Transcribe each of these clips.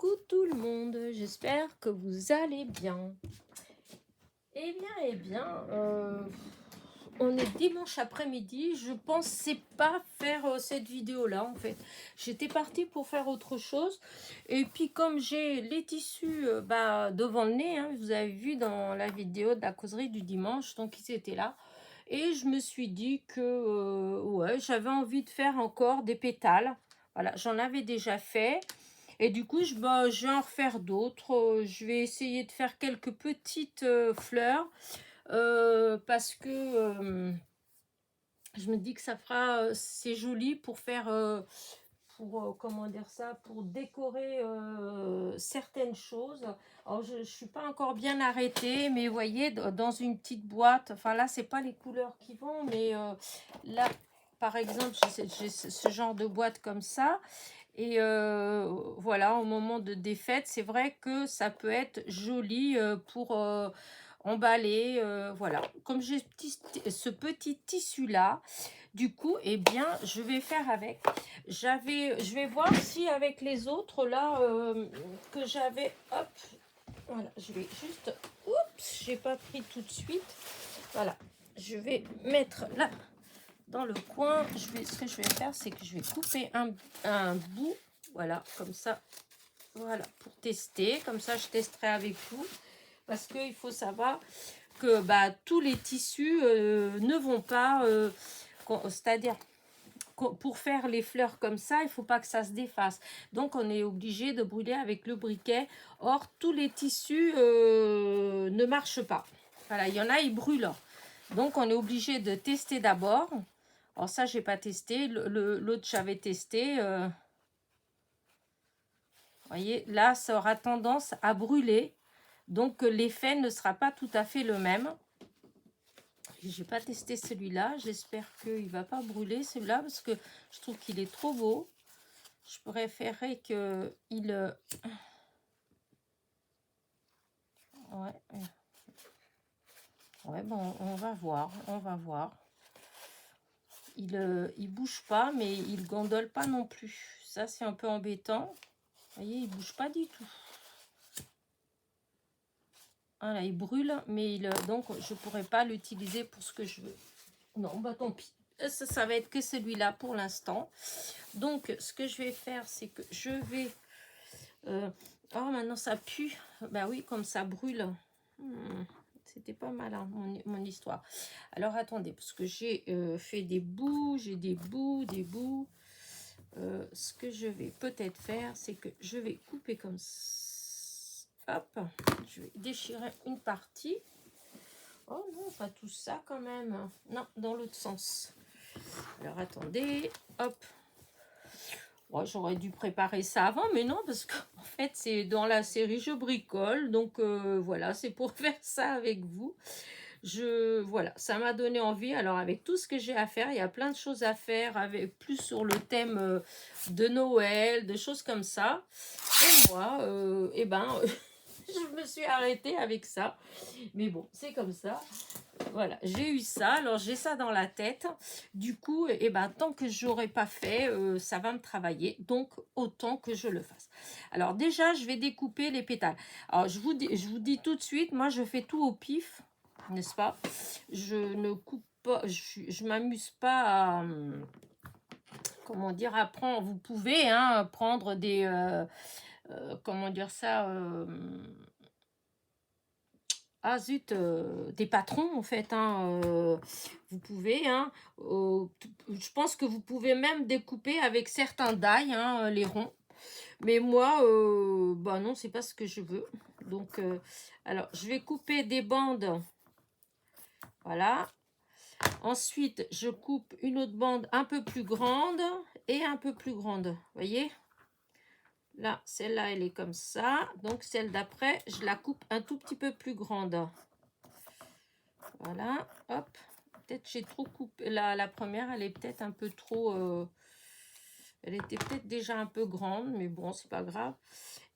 Coucou tout le monde, j'espère que vous allez bien. On est dimanche après-midi, je pensais pas faire cette vidéo-là en fait. J'étais partie pour faire autre chose et puis comme j'ai les tissus devant le nez, hein, vous avez vu dans la vidéo de la causerie du dimanche, donc ils étaient là. Et je me suis dit que ouais, j'avais envie de faire encore des pétales. Voilà, j'en avais déjà fait. Et du coup, je vais en refaire d'autres. Je vais essayer de faire quelques petites fleurs parce que je me dis que ça fera, c'est joli pour faire, comment dire ça, pour décorer certaines choses. Alors, je ne suis pas encore bien arrêtée, mais vous voyez, dans une petite boîte, enfin là, c'est pas les couleurs qui vont, mais là, par exemple, j'ai ce genre de boîte comme ça. Et voilà, au moment des fêtes, c'est vrai que ça peut être joli pour emballer. Voilà, comme j'ai ce petit tissu-là, du coup, eh bien, je vais faire avec. Je vais voir si avec les autres, là, que j'avais, hop, voilà, je vais juste, oups, j'ai pas pris tout de suite. Voilà, je vais mettre là, dans le coin. Ce que je vais faire, c'est que je vais couper un bout. Voilà, comme ça. Voilà, pour tester. Comme ça, je testerai avec vous. Parce qu'il faut savoir que tous les tissus ne vont pas... c'est-à-dire, pour faire les fleurs comme ça, il ne faut pas que ça se défasse. Donc, on est obligé de brûler avec le briquet. Or, tous les tissus ne marchent pas. Voilà, il y en a, ils brûlent. Donc, on est obligé de tester d'abord. Alors ça, j'ai pas testé. L'autre, j'avais testé. Vous voyez, là, ça aura tendance à brûler. Donc, l'effet ne sera pas tout à fait le même. J'ai pas testé celui-là. J'espère qu'il ne va pas brûler celui-là parce que je trouve qu'il est trop beau. Je préférerais qu'il... Ouais, bon, on va voir. On va voir. Il bouge pas, mais il gondole pas non plus. Ça, c'est un peu embêtant. Vous voyez, il bouge pas du tout. Voilà, il brûle, mais donc je pourrais pas l'utiliser pour ce que je veux. Non, bah tant pis. Ça va être que celui-là pour l'instant. Donc, ce que je vais faire, c'est que je vais... Oh, maintenant ça pue. Bah oui, comme ça brûle. C'était pas mal, hein, mon histoire. Alors, attendez, parce que j'ai fait des bouts, j'ai des bouts. Ce que je vais peut-être faire, c'est que je vais couper comme ça. Hop, je vais déchirer une partie. Oh non, pas tout ça quand même. Non, dans l'autre sens. Alors, attendez, hop. Bon, j'aurais dû préparer ça avant, mais non, parce qu'en fait, c'est dans la série Je bricole. Donc, voilà, c'est pour faire ça avec vous. Voilà, ça m'a donné envie. Alors, avec tout ce que j'ai à faire, il y a plein de choses à faire, avec plus sur le thème de Noël, de choses comme ça. Et moi, je me suis arrêtée avec ça. Mais bon, c'est comme ça. Voilà, j'ai eu ça. Alors, j'ai ça dans la tête. Du coup, tant que je n'aurai pas fait, ça va me travailler. Donc, autant que je le fasse. Alors, déjà, je vais découper les pétales. Alors, je vous dis tout de suite, moi, je fais tout au pif, n'est-ce pas? Je ne coupe pas, je m'amuse pas à... comment dire, à prendre... Vous pouvez prendre des... comment dire ça ah zut, des patrons en fait, vous pouvez, je pense que vous pouvez même découper avec certains die, les ronds. Mais moi, non, c'est pas ce que je veux. Donc, alors, je vais couper des bandes. Voilà. Ensuite, je coupe une autre bande un peu plus grande et un peu plus grande. Vous voyez ? Là, celle-là, elle est comme ça. Donc, celle d'après, je la coupe un tout petit peu plus grande. Voilà, hop. Peut-être j'ai trop coupé. La première, elle est peut-être un peu trop... elle était peut-être déjà un peu grande, mais bon, c'est pas grave.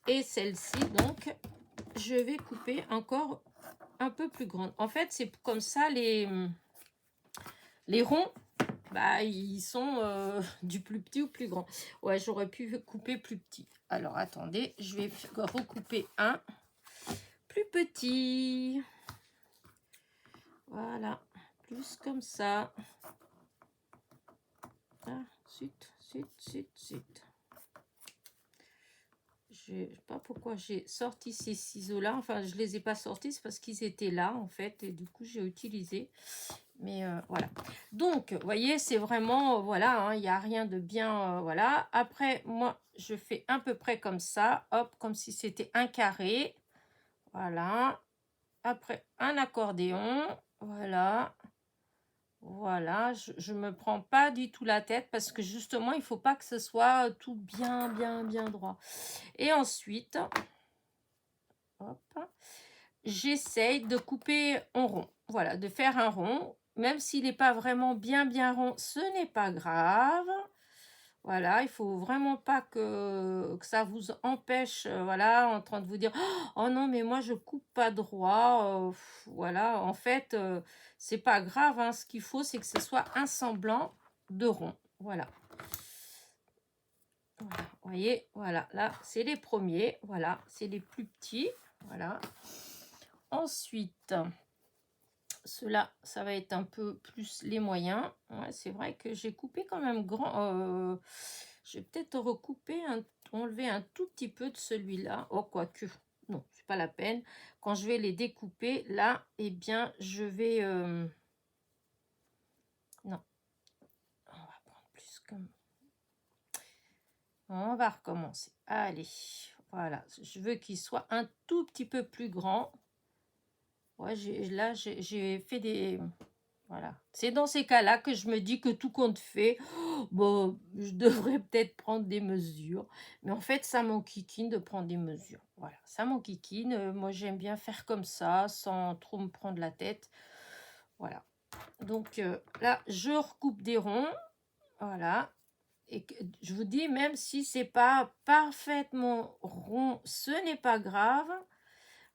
Et celle-ci, donc, je vais couper encore un peu plus grande. En fait, c'est comme ça, les ronds, bah, ils sont du plus petit au plus grand. Ouais, j'aurais pu couper plus petit. Alors, attendez, je vais recouper un plus petit. Voilà, plus comme ça. Ah, zut, zut, zut, zut. Je ne sais pas pourquoi j'ai sorti ces ciseaux-là. Enfin, je ne les ai pas sortis, c'est parce qu'ils étaient là, en fait. Et du coup, j'ai utilisé. Mais voilà. Donc, vous voyez, c'est vraiment, voilà, hein, il n'y a rien de bien, voilà. Après, moi, je fais à peu près comme ça. Hop, comme si c'était un carré. Voilà. Après, un accordéon. Voilà. Voilà, je me prends pas du tout la tête parce que justement, il faut pas que ce soit tout bien, bien, bien droit. Et ensuite, hop, j'essaye de couper en rond. Voilà, de faire un rond. Même s'il n'est pas vraiment bien, bien rond, ce n'est pas grave. Voilà, il faut vraiment pas que ça vous empêche, voilà, en train de vous dire oh non, mais moi je coupe pas droit. Voilà, en fait, c'est pas grave, hein. Ce qu'il faut, c'est que ce soit un semblant de rond. Voilà. Voilà, vous voyez, voilà, là, c'est les premiers. Voilà, c'est les plus petits. Voilà. Ensuite, ceux-là, ça va être un peu plus les moyens. Ouais, c'est vrai que j'ai coupé quand même grand. Je vais peut-être recouper, enlever un tout petit peu de celui-là. Oh, quoique, non, c'est pas la peine. Quand je vais les découper, là, eh bien, je vais... Non, on va prendre plus comme... On va recommencer. Allez, voilà. Je veux qu'il soit un tout petit peu plus grand. Ouais, là, j'ai fait des... Voilà. C'est dans ces cas-là que je me dis que tout compte fait, bon, je devrais peut-être prendre des mesures. Mais en fait, ça m'enquiquine de prendre des mesures. Voilà, ça m'enquiquine. Moi, j'aime bien faire comme ça, sans trop me prendre la tête. Voilà. Donc là, je recoupe des ronds. Voilà. Et je vous dis, même si c'est pas parfaitement rond, ce n'est pas grave.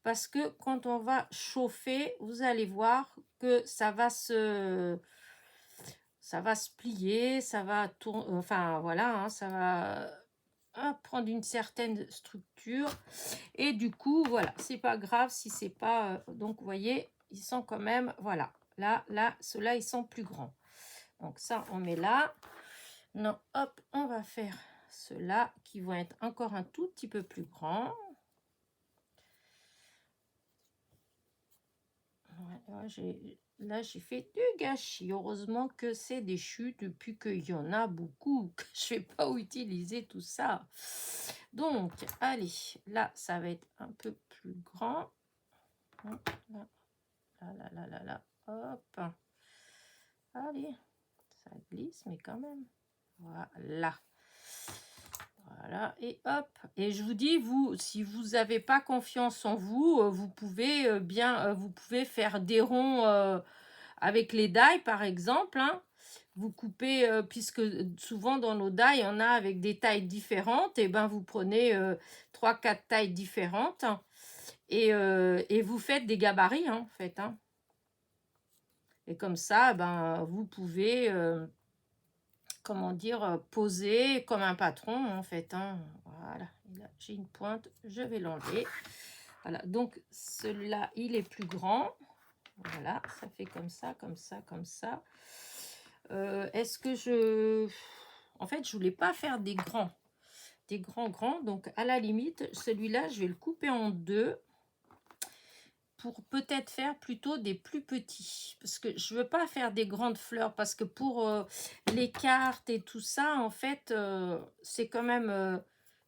Parce que quand on va chauffer, vous allez voir que ça va se plier, ça va tourner, enfin voilà, hein, ça va prendre une certaine structure. Et du coup, voilà, c'est pas grave si c'est pas... donc, vous voyez, ils sont quand même, voilà, là, ceux-là, ils sont plus grands. Donc ça, on met là. Non, hop, on va faire ceux-là qui vont être encore un tout petit peu plus grands. Voilà, là, j'ai fait du gâchis. Heureusement que c'est des chutes, depuis qu'il y en a beaucoup, que je ne vais pas utiliser tout ça. Donc, allez, là, ça va être un peu plus grand. Là, hop. Allez, ça glisse, mais quand même. Voilà. Voilà, et hop. Et je vous dis, vous, si vous n'avez pas confiance en vous, vous pouvez vous pouvez faire des ronds avec les die, par exemple. Hein. Vous coupez, puisque souvent dans nos die, on a avec des tailles différentes, et ben vous prenez 3-4 tailles différentes hein, et vous faites des gabarits, hein, en fait. Hein. Et comme ça, ben, vous pouvez... comment dire, poser comme un patron en fait. Hein. Voilà, j'ai une pointe, je vais l'enlever. Voilà, donc celui-là, il est plus grand. Voilà, ça fait comme ça, comme ça, comme ça. Est-ce que je... En fait, je voulais pas faire des grands. Des grands. Donc, à la limite, celui-là, je vais le couper en deux. Pour peut-être faire plutôt des plus petits. Parce que je veux pas faire des grandes fleurs. Parce que pour les cartes et tout ça, en fait, c'est quand même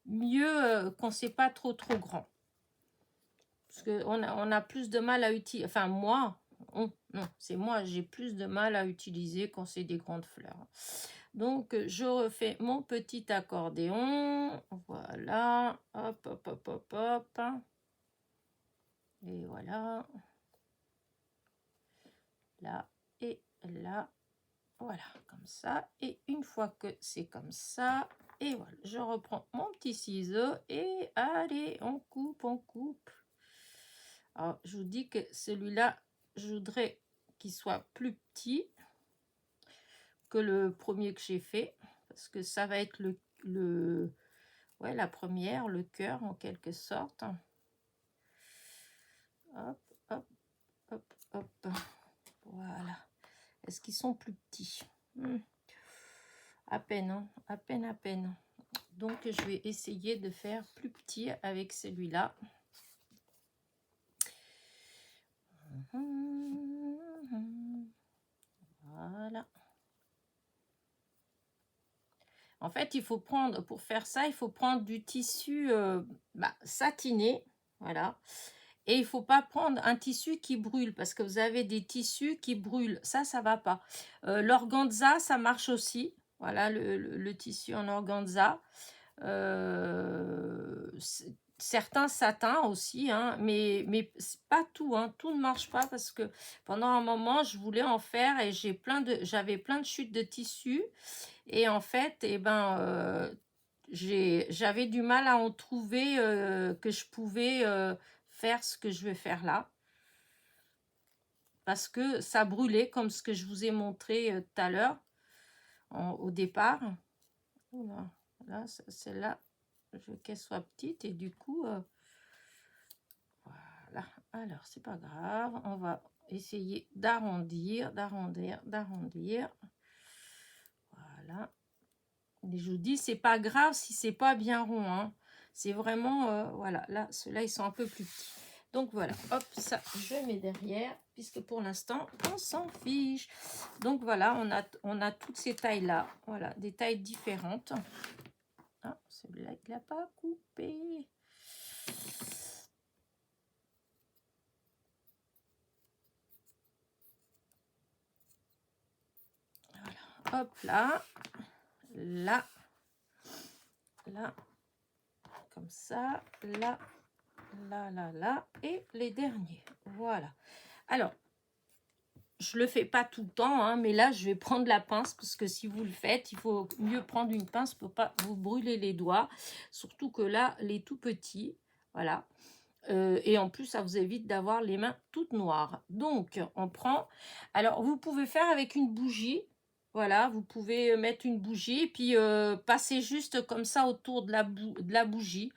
mieux qu'on ne sait pas trop grand. Parce qu'on a plus de mal à utiliser. Enfin, moi, non, c'est moi, j'ai plus de mal à utiliser quand c'est des grandes fleurs. Donc, je refais mon petit accordéon. Voilà. Hop. Et voilà. Là et là. Voilà, comme ça. Et une fois que c'est comme ça, et voilà, je reprends mon petit ciseau et allez, on coupe. Alors, je vous dis que celui-là, je voudrais qu'il soit plus petit que le premier que j'ai fait, parce que ça va être ouais, la première, le cœur en quelque sorte. Hop, hop, hop, hop. Voilà. Est-ce qu'ils sont plus petits? À peine, hein, à peine, à peine. Donc, je vais essayer de faire plus petit avec celui-là. Voilà. En fait, il faut prendre, pour faire ça, il faut prendre du tissu satiné. Voilà. Et il ne faut pas prendre un tissu qui brûle, parce que vous avez des tissus qui brûlent. Ça ne va pas. L'organza, ça marche aussi. Voilà, le tissu en organza. Certains satins aussi, hein, mais pas tout, hein, tout ne marche pas, parce que pendant un moment, je voulais en faire et j'avais plein de chutes de tissu. Et en fait, j'avais du mal à en trouver que je pouvais faire ce que je vais faire là. Parce que ça brûlait, comme ce que je vous ai montré tout à l'heure, au départ. Oula, là, celle-là, je veux qu'elle soit petite et du coup, voilà. Alors, c'est pas grave, on va essayer d'arrondir, d'arrondir, d'arrondir. Voilà. Et je vous dis, c'est pas grave si c'est pas bien rond, hein. C'est vraiment, voilà, là, ceux-là, ils sont un peu plus petits. Donc voilà, hop, ça, je mets derrière, puisque pour l'instant, on s'en fiche. Donc voilà, on a toutes ces tailles-là, voilà, des tailles différentes. Ah, celui-là, il n'a pas coupé. Voilà, hop, là, là, comme ça, là, là, et les derniers. Voilà. Alors, je le fais pas tout le temps, hein, mais là, je vais prendre la pince, parce que si vous le faites, il faut mieux prendre une pince pour pas vous brûler les doigts. Surtout que là, les tout petits, voilà. Et en plus, ça vous évite d'avoir les mains toutes noires. Donc, on prend... Alors, vous pouvez faire avec une bougie. Voilà, vous pouvez mettre une bougie et puis passer juste comme ça autour de la bougie.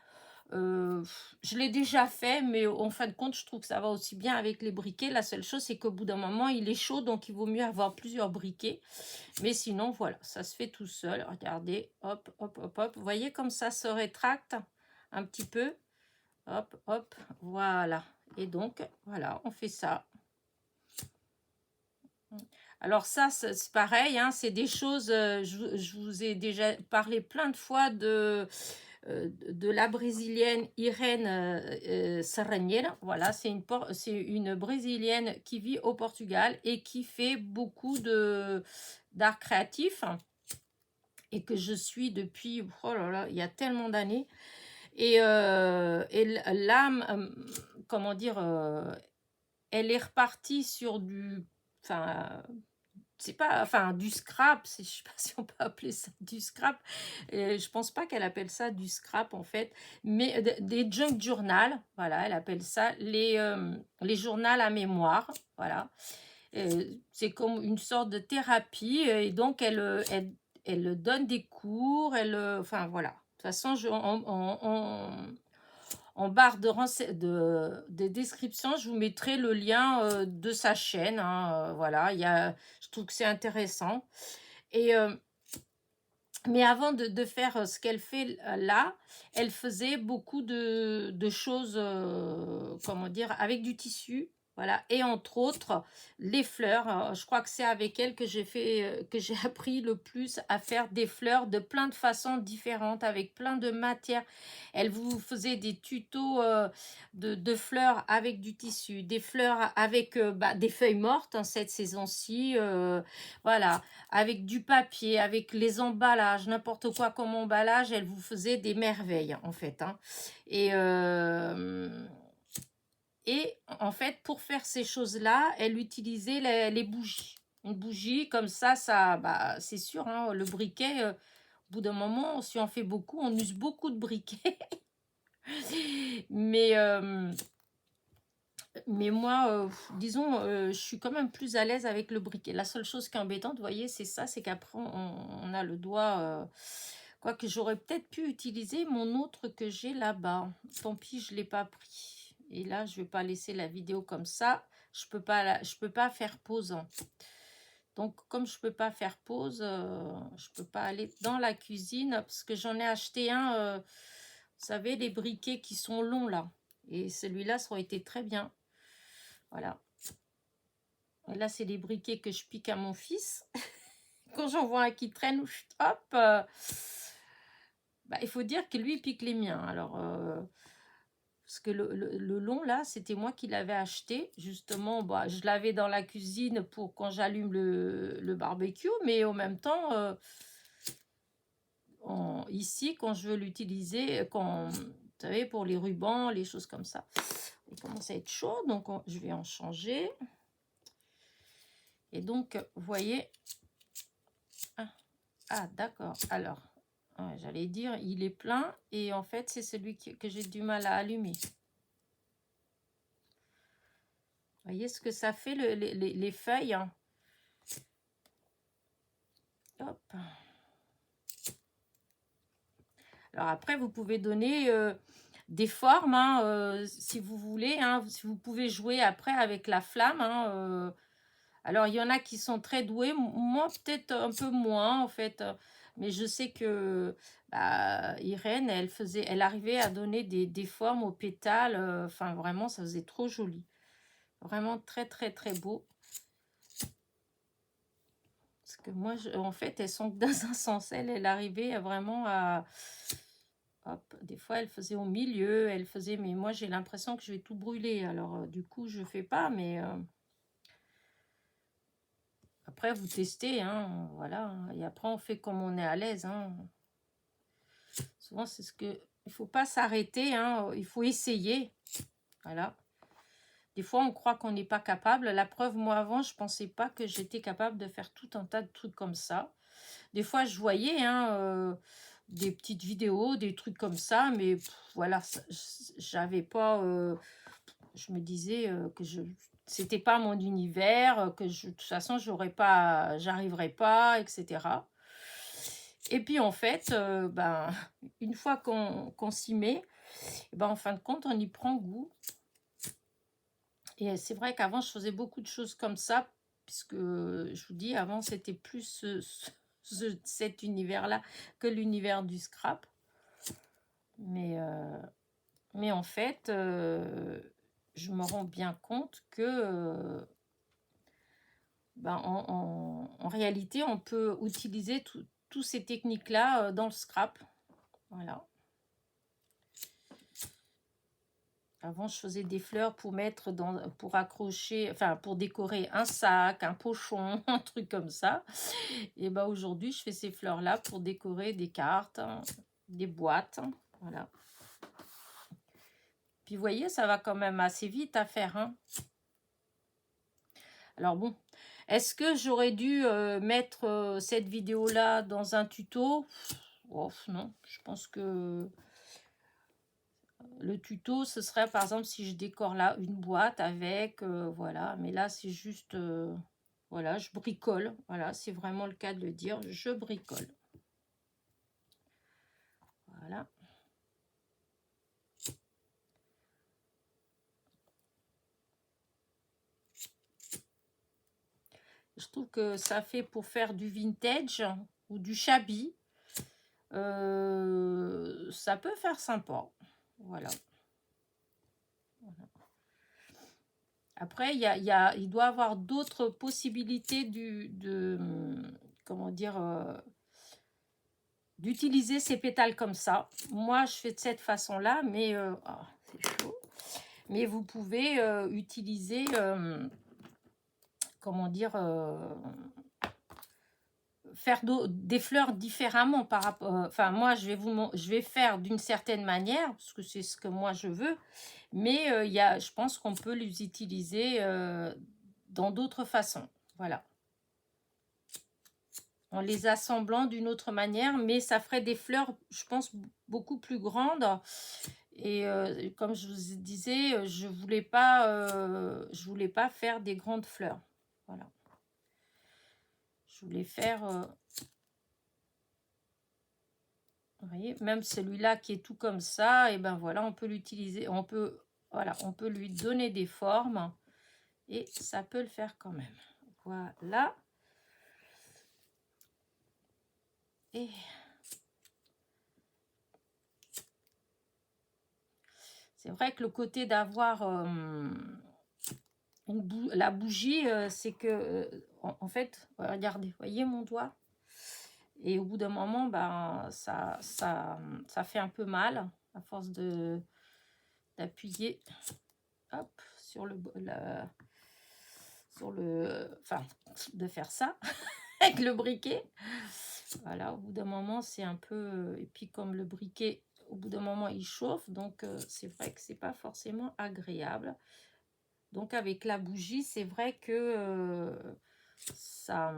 Je l'ai déjà fait, mais en fin de compte, je trouve que ça va aussi bien avec les briquets. La seule chose, c'est qu'au bout d'un moment, il est chaud, donc il vaut mieux avoir plusieurs briquets. Mais sinon, voilà, ça se fait tout seul. Regardez, hop, hop, hop, hop. Vous voyez comme ça se rétracte un petit peu. Hop, hop, voilà. Et donc, voilà, on fait ça. Alors ça, c'est pareil, hein, c'est des choses, je vous ai déjà parlé plein de fois de la brésilienne Irene Serraniera. Voilà, c'est une brésilienne qui vit au Portugal et qui fait beaucoup d'art créatif et que je suis depuis, oh là là, il y a tellement d'années. Et là, comment dire, elle est repartie sur c'est pas, enfin, du scrap, je sais pas si on peut appeler ça du scrap. Je pense pas qu'elle appelle ça du scrap en fait, mais des junk journal, voilà, elle appelle ça les journaux à mémoire, voilà. C'est comme une sorte de thérapie et donc elle donne des cours, enfin voilà. De toute façon, en barre de description, je vous mettrai le lien de sa chaîne, hein, voilà, je trouve que c'est intéressant. Et, mais avant de faire ce qu'elle fait là, elle faisait beaucoup de choses, comment dire, avec du tissu. Voilà, et entre autres, les fleurs. Je crois que c'est avec elle que j'ai appris le plus à faire des fleurs de plein de façons différentes, avec plein de matières. Elle vous faisait des tutos de fleurs avec du tissu, des fleurs avec des feuilles mortes, hein, cette saison-ci. Voilà, avec du papier, avec les emballages, n'importe quoi comme emballage, elle vous faisait des merveilles, en fait. Hein. Et en fait, pour faire ces choses-là, elle utilisait les bougies. Une bougie, comme ça c'est sûr, hein, le briquet, au bout d'un moment, si on fait beaucoup, on use beaucoup de briquets. Mais Mais moi, disons, je suis quand même plus à l'aise avec le briquet. La seule chose qui est embêtante, vous voyez, c'est ça, c'est qu'après, on a le doigt... quoique j'aurais peut-être pu utiliser mon autre que j'ai là-bas. Tant pis, je ne l'ai pas pris. Et là, je ne vais pas laisser la vidéo comme ça. Je peux pas faire pause. Donc, comme je ne peux pas faire pause, je ne peux pas aller dans la cuisine parce que j'en ai acheté un, vous savez, les briquets qui sont longs là. Et celui-là, ça aurait été très bien. Voilà. Et là, c'est les briquets que je pique à mon fils. Quand j'en vois un qui traîne, hop, bah, il faut dire que lui, il pique les miens. Alors, parce que le long, là, c'était moi qui l'avais acheté. Justement, bah, je l'avais dans la cuisine pour quand j'allume le barbecue, mais en même temps, ici, quand je veux l'utiliser, vous savez, pour les rubans, les choses comme ça. Il commence à être chaud, donc je vais en changer. Et donc, vous voyez... Ah, d'accord. Alors, ouais, j'allais dire, il est plein. Et en fait, c'est celui que j'ai du mal à allumer. Vous voyez ce que ça fait, les feuilles, hein. Hop. Alors après, vous pouvez donner des formes, hein, si vous voulez. Hein, si vous pouvez jouer après avec la flamme. Hein, alors, il y en a qui sont très doués. Moi, peut-être un peu moins, en fait. Mais je sais que bah, Irène, elle arrivait à donner des formes aux pétales. Enfin, vraiment, ça faisait trop joli. Vraiment très, très, très beau. Parce que moi, en fait, elles sont que dans un sens. Elle arrivait vraiment à... Hop, des fois, elle faisait au milieu. Elle faisait... Mais moi, j'ai l'impression que je vais tout brûler. Alors, du coup, je fais pas. Mais... Après, vous testez, hein, voilà. Et après, on fait comme on est à l'aise. Hein. Souvent, c'est ce que... Il ne faut pas s'arrêter, hein, il faut essayer. Voilà. Des fois, on croit qu'on n'est pas capable. La preuve, moi, avant, je ne pensais pas que j'étais capable de faire tout un tas de trucs comme ça. Des fois, je voyais hein, des petites vidéos, des trucs comme ça, mais voilà, j'avais pas... je me disais que c'était pas mon univers, que de toute façon, j'arriverais pas, etc. Et puis en fait, ben, une fois qu'on s'y met, ben, en fin de compte, on y prend goût. Et c'est vrai qu'avant, je faisais beaucoup de choses comme ça, puisque je vous dis, avant, c'était plus cet univers-là que l'univers du scrap. Mais en fait, je me rends bien compte que ben, en réalité, on peut utiliser toutes ces techniques-là dans le scrap. Voilà. Avant, je faisais des fleurs pour mettre pour accrocher, enfin, pour décorer un sac, un pochon, un truc comme ça. Et ben aujourd'hui, je fais ces fleurs-là pour décorer des cartes, des boîtes. Voilà. Puis, vous voyez, ça va quand même assez vite à faire. Hein. Alors bon, est-ce que j'aurais dû mettre cette vidéo-là dans un tuto? Oh, non, je pense que le tuto, ce serait par exemple si je décore là une boîte avec, voilà. Mais là, c'est juste, voilà, je bricole. Voilà, c'est vraiment le cas de le dire, je bricole. Voilà. Je trouve que ça fait pour faire du vintage ou du shabby. Ça peut faire sympa. Voilà. Après, il doit y avoir d'autres possibilités comment dire, d'utiliser ces pétales comme ça. Moi, je fais de cette façon-là, mais c'est chaud. Mais vous pouvez utiliser, comment dire, faire des fleurs différemment par rapport. Enfin, moi, je vais faire d'une certaine manière parce que c'est ce que moi je veux. Mais je pense qu'on peut les utiliser dans d'autres façons. Voilà. En les assemblant d'une autre manière, mais ça ferait des fleurs, je pense, beaucoup plus grandes Et comme je vous disais, je voulais pas faire des grandes fleurs. Voilà. Je voulais faire, vous voyez, même celui-là qui est tout comme ça, et ben voilà, on peut l'utiliser, voilà, on peut lui donner des formes et ça peut le faire quand même. Voilà. Et c'est vrai que le côté d'avoir la bougie, c'est que, en fait, regardez, voyez mon doigt? Et au bout d'un moment, ben, ça fait un peu mal à force d'appuyer, hop, enfin, de faire ça avec le briquet. Voilà, au bout d'un moment, c'est un peu... Et puis comme le briquet, au bout d'un moment, il chauffe, donc c'est vrai que c'est pas forcément agréable. Donc avec la bougie, c'est vrai que ça...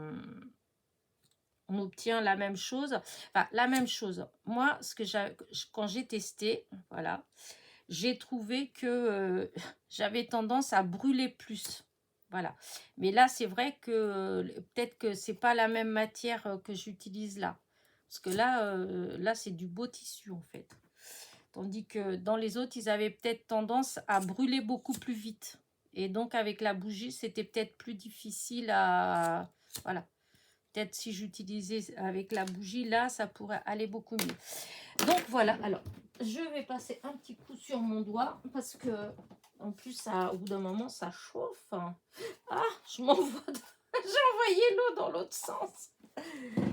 on obtient la même chose. Enfin, la même chose. Moi, quand j'ai testé, voilà, j'ai trouvé que j'avais tendance à brûler plus. Voilà. Mais là, c'est vrai que peut-être que c'est pas la même matière que j'utilise là. Parce que là c'est du beau tissu en fait. Tandis que dans les autres, ils avaient peut-être tendance à brûler beaucoup plus vite. Et donc, avec la bougie, c'était peut-être plus difficile à... Voilà. Peut-être si j'utilisais avec la bougie, là, ça pourrait aller beaucoup mieux. Donc, voilà. Alors, je vais passer un petit coup sur mon doigt parce que, en plus, ça, au bout d'un moment, ça chauffe. Ah, j'ai envoyé l'eau dans l'autre sens.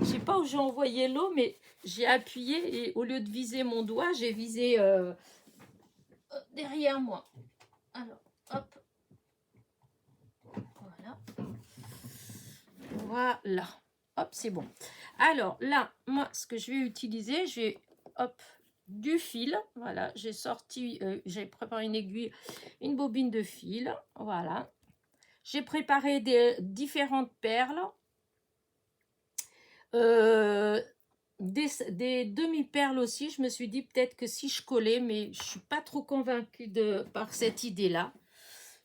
Je sais pas où j'ai envoyé l'eau, mais j'ai appuyé et au lieu de viser mon doigt, j'ai visé derrière moi. Alors, hop. Voilà. Voilà. Hop, c'est bon. Alors là, moi, ce que je vais utiliser, j'ai hop du fil. Voilà, j'ai sorti, j'ai préparé une aiguille, une bobine de fil. Voilà. J'ai préparé différentes perles. Des demi-perles aussi. Je me suis dit peut-être que si je collais, mais je suis pas trop convaincue par cette idée-là.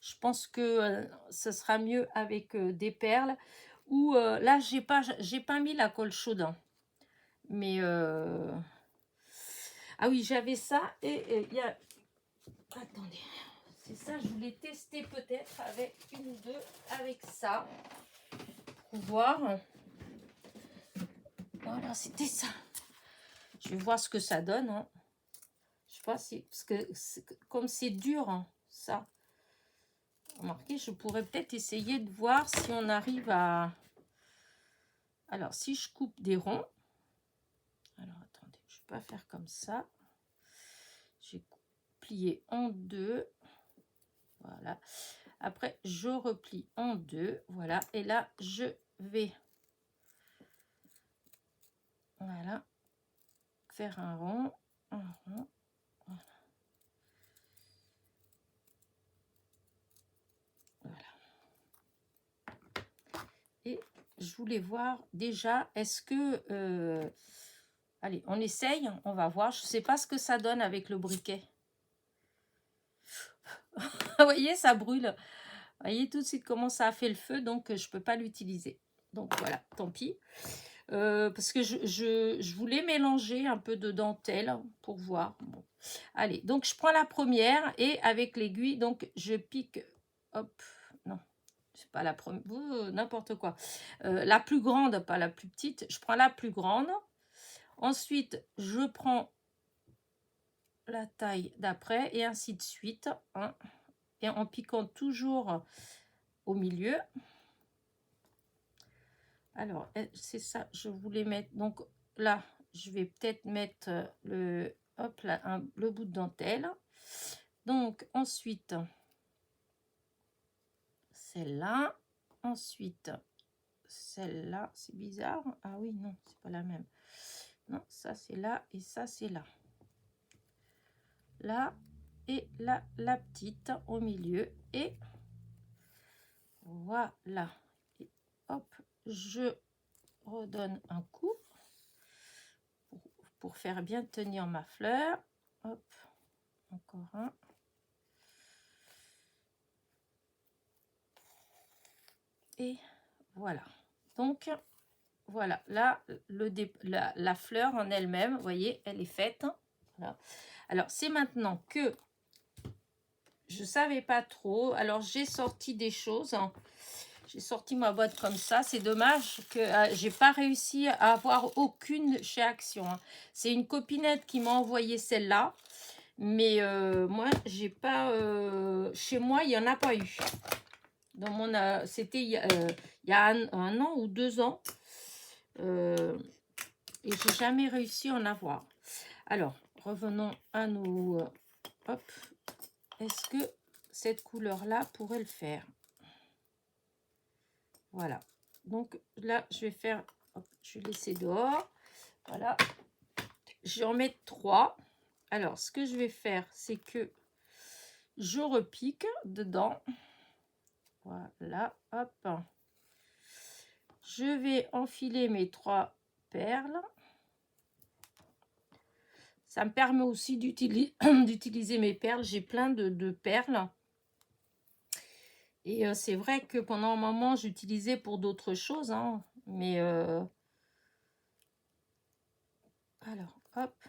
Je pense que ce sera mieux avec des perles. Ou là, j'ai pas mis la colle chaude. Hein. Mais ah oui, j'avais ça et il y a... Attendez, c'est ça, je voulais tester peut-être avec une ou deux, avec ça, pour voir. Voilà, c'était ça. Je vais voir ce que ça donne. Hein. Je sais pas si... Parce que comme c'est dur, hein, ça. Remarquez, je pourrais peut-être essayer de voir si on arrive à... Alors, si je coupe des ronds... Alors, attendez, je ne vais pas faire comme ça. J'ai plié en deux. Voilà. Après, je replie en deux. Voilà. Et là, je vais... Voilà. Faire un rond. Un rond. Voilà. Voilà. Et je voulais voir déjà, est-ce que... allez, on essaye, on va voir. Je ne sais pas ce que ça donne avec le briquet. Vous voyez, ça brûle. Vous voyez tout de suite comment ça a fait le feu, donc je ne peux pas l'utiliser. Donc voilà, tant pis. Parce que je voulais mélanger un peu de dentelle pour voir. Bon. Allez, donc je prends la première et avec l'aiguille, donc je pique. Hop, non, c'est pas la première, n'importe quoi. La plus grande, pas la plus petite. Je prends la plus grande. Ensuite, je prends la taille d'après et ainsi de suite. Hein, et en piquant toujours au milieu. Alors, c'est ça, je voulais mettre... Donc là, je vais peut-être mettre le bout de dentelle. Donc, ensuite, celle-là. Ensuite, celle-là. C'est bizarre. Ah oui, non, c'est pas la même. Non, ça, c'est là et ça, c'est là. Là et là, la petite au milieu. Et voilà. Et hop, je redonne un coup pour faire bien tenir ma fleur. Hop, un encore un. Et voilà. Donc, voilà. Là, la fleur en elle-même, vous voyez, elle est faite. Voilà. Alors, c'est maintenant que je ne savais pas trop. Alors, j'ai sorti des choses. J'ai sorti ma boîte comme ça. C'est dommage que j'ai pas réussi à avoir aucune chez Action. C'est une copinette qui m'a envoyé celle-là. Mais moi, j'ai pas... chez moi, il n'y en a pas eu. Dans mon, c'était il y a un an ou 2 ans. Et j'ai jamais réussi à en avoir. Alors, revenons à nos... hop. Est-ce que cette couleur-là pourrait le faire? Voilà. Donc là, je vais faire... hop, je vais laisser dehors. Voilà. Je vais en mettre 3. Alors, ce que je vais faire, c'est que je repique dedans. Voilà. Hop. Je vais enfiler mes 3 perles. Ça me permet aussi d'utiliser mes perles. J'ai plein de perles. Et c'est vrai que pendant un moment, j'utilisais pour d'autres choses. Hein, mais alors, hop.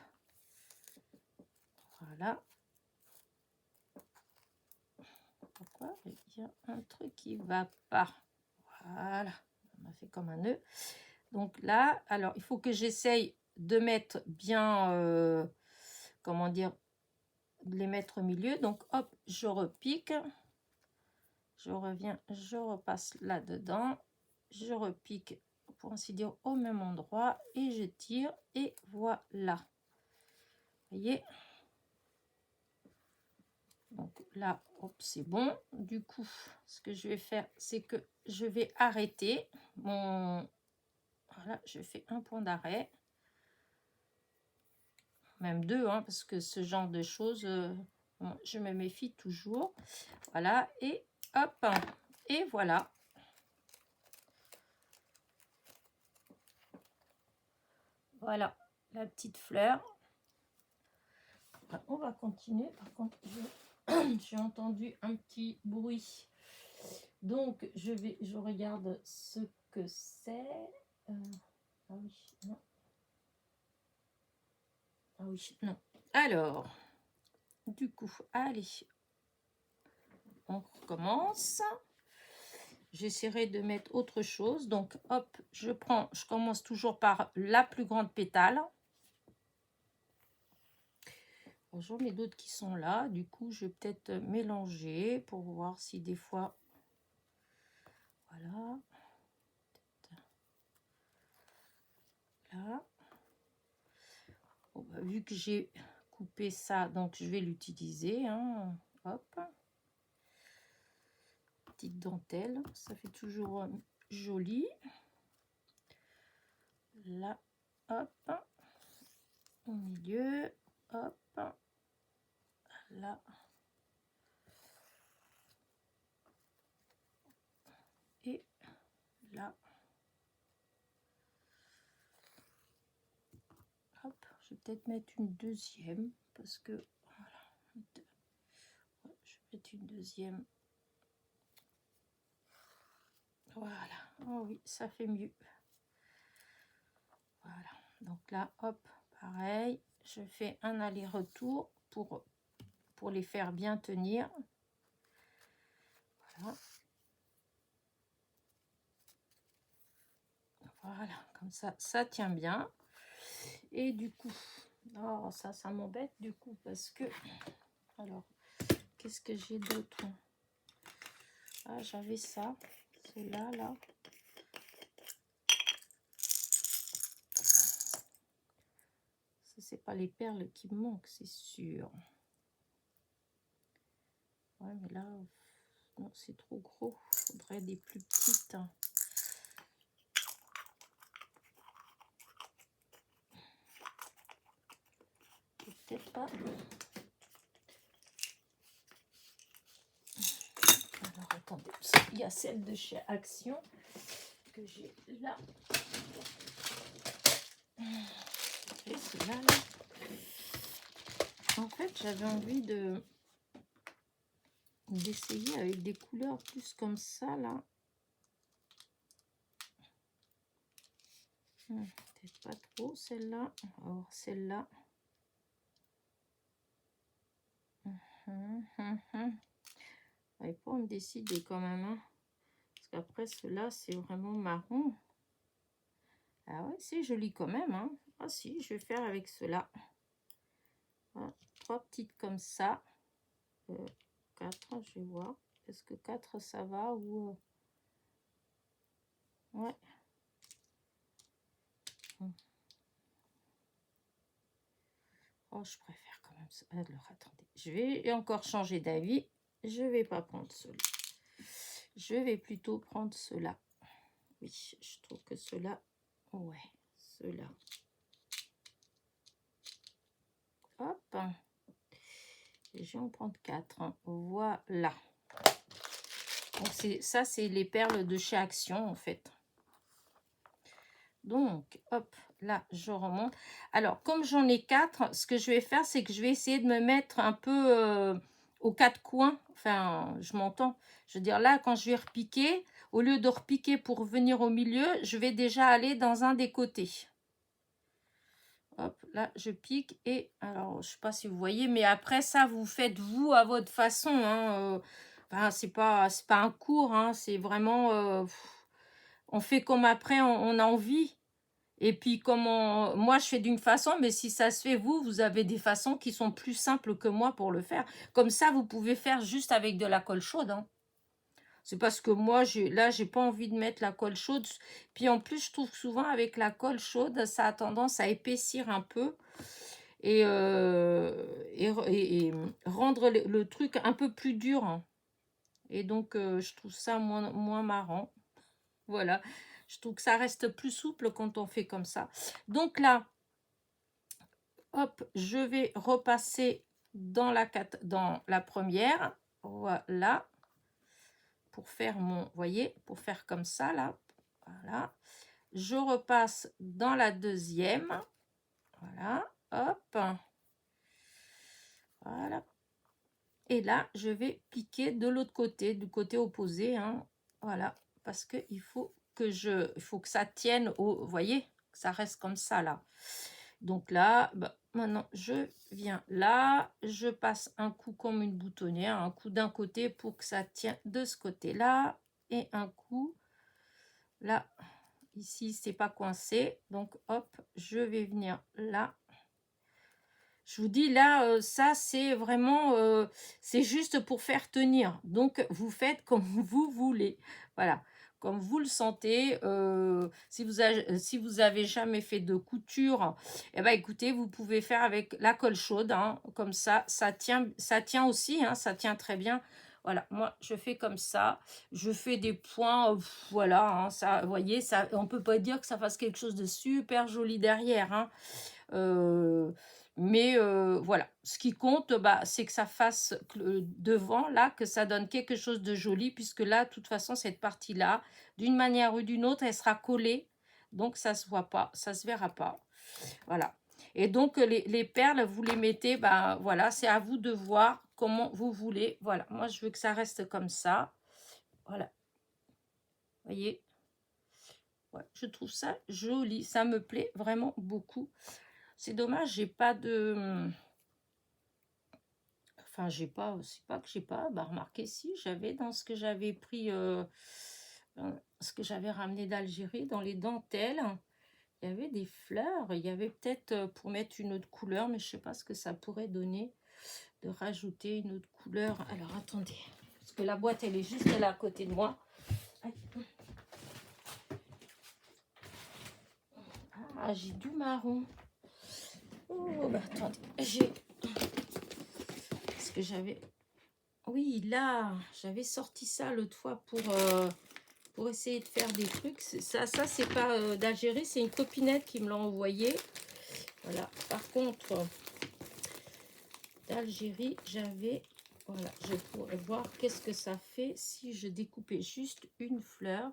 Voilà. Pourquoi il y a un truc qui ne va pas? Voilà. On a fait comme un nœud. Donc là, alors, il faut que j'essaye de mettre bien... comment dire? De les mettre au milieu. Donc, hop, je repique. Je reviens, je repasse là-dedans. Je repique, pour ainsi dire, au même endroit. Et je tire. Et voilà. Vous voyez? Donc là, hop, c'est bon. Du coup, ce que je vais faire, c'est que je vais arrêter mon... Voilà, je fais un point d'arrêt. Même 2, hein, parce que ce genre de choses, je me méfie toujours. Voilà, et hop, et voilà. Voilà, la petite fleur. On va continuer. Par contre, j'ai entendu un petit bruit. Donc, je regarde ce que c'est. Ah oui, non. Ah oui, non. Alors, du coup, allez. On recommence. J'essaierai de mettre autre chose. Donc, hop, je commence toujours par la plus grande pétale. J'en ai d'autres qui sont là. Du coup, je vais peut-être mélanger pour voir si des fois... Voilà. Là. Bon, bah, vu que j'ai coupé ça, donc je vais l'utiliser. Hein. Hop. Petite dentelle. Ça fait toujours joli. Là. Hop. Au milieu. Hop. Là. Et là. Hop, je vais peut-être mettre une deuxième parce que voilà, je vais mettre une deuxième. Voilà, oh oui, ça fait mieux. Voilà, donc là, hop, pareil, je fais un aller-retour pour les faire bien tenir. Voilà. Voilà, comme ça tient bien. Et du coup, oh, ça m'embête du coup parce que, alors, qu'est-ce que j'ai d'autre? Ah, j'avais ça, cela là. Ça, c'est pas les perles qui me manquent, c'est sûr. Ouais, mais là, non, c'est trop gros. Il faudrait des plus petites. Peut-être pas. Alors, attendez. Il y a celle de chez Action que j'ai là. Et celle-là, là. En fait, j'avais envie d'essayer avec des couleurs plus comme ça, là. Peut-être pas trop, celle-là. Alors, celle-là. Il faut me décider quand même, hein. Parce qu'après, cela c'est vraiment marron. Ah ouais, c'est joli quand même, hein. Ah si, je vais faire avec cela. Voilà, 3 petites comme ça. 4, je vais voir. Est-ce que 4 ça va ou... Ouais. Oh, je préfère quand même ça. Alors, attendez. Je vais encore changer d'avis. Je vais pas prendre cela. Je vais plutôt prendre cela. Oui, je trouve que cela... Ouais, cela. Hop. Et je vais en prendre 4. Hein. Voilà. Donc, ça, c'est les perles de chez Action, en fait. Donc, hop, là, je remonte. Alors, comme j'en ai 4, ce que je vais faire, c'est que je vais essayer de me mettre un peu aux 4 coins. Enfin, je m'entends. Je veux dire, là, quand je vais repiquer, au lieu de repiquer pour venir au milieu, je vais déjà aller dans un des côtés. Hop, là, je pique et... Alors, je sais pas si vous voyez, mais après ça, vous faites vous à votre façon. Hein, enfin, c'est pas un cours, hein, c'est vraiment... on fait comme après, on a envie. Et puis, moi, je fais d'une façon, mais si ça se fait, vous avez des façons qui sont plus simples que moi pour le faire. Comme ça, vous pouvez faire juste avec de la colle chaude. Hein. C'est parce que moi, là, j'ai pas envie de mettre la colle chaude. Puis en plus, je trouve que souvent, avec la colle chaude, ça a tendance à épaissir un peu et rendre le truc un peu plus dur. Hein. Et donc, je trouve ça moins marrant. Voilà. Je trouve que ça reste plus souple quand on fait comme ça. Donc là, hop, je vais repasser dans la première. Voilà. Pour faire mon, voyez, pour faire comme ça, là. Voilà. Je repasse dans la deuxième. Voilà. Hop. Voilà. Et là, je vais piquer de l'autre côté, du côté opposé. Hein. Voilà. Parce qu'il faut que ça tienne au, vous voyez, que ça reste comme ça, là. Donc là, bah, maintenant, je viens là. Je passe un coup comme une boutonnière, un coup d'un côté pour que ça tienne de ce côté-là. Et un coup, là, ici, c'est pas coincé. Donc, hop, je vais venir là. Je vous dis, là, ça, c'est vraiment... c'est juste pour faire tenir. Donc, vous faites comme vous voulez. Voilà. Comme vous le sentez. Si vous avez jamais fait de couture, eh ben, écoutez, vous pouvez faire avec la colle chaude. Hein, comme ça tient aussi. Hein, ça tient très bien. Voilà, moi, je fais comme ça. Je fais des points. Voilà, hein, ça, vous voyez, ça, on peut pas dire que ça fasse quelque chose de super joli derrière. Hein. Mais voilà, ce qui compte, bah, c'est que ça fasse devant, là, que ça donne quelque chose de joli, puisque là, de toute façon, cette partie-là, d'une manière ou d'une autre, elle sera collée. Donc, ça ne se voit pas, ça ne se verra pas. Voilà. Et donc, les perles, vous les mettez, bah, voilà, c'est à vous de voir comment vous voulez. Voilà, moi, je veux que ça reste comme ça. Voilà. Vous voyez? Ouais, je trouve ça joli. Ça me plaît vraiment beaucoup. C'est dommage, j'ai pas de... Enfin, j'ai pas... C'est pas que j'ai pas... Bah, remarquez, si, j'avais dans ce que j'avais pris... ce que j'avais ramené d'Algérie, dans les dentelles, il y avait des fleurs. Il y avait peut-être pour mettre une autre couleur, mais je sais pas ce que ça pourrait donner de rajouter une autre couleur. Alors, attendez. Parce que la boîte, elle est juste là à côté de moi. Ah, j'ai du marron. Oh, bah attendez, j'ai... Parce que j'avais... Oui, là, j'avais sorti ça l'autre fois pour essayer de faire des trucs. Ça c'est pas d'Algérie, c'est une copinette qui me l'a envoyé. Voilà. Par contre, d'Algérie, j'avais... Voilà, je pourrais voir qu'est-ce que ça fait si je découpais juste une fleur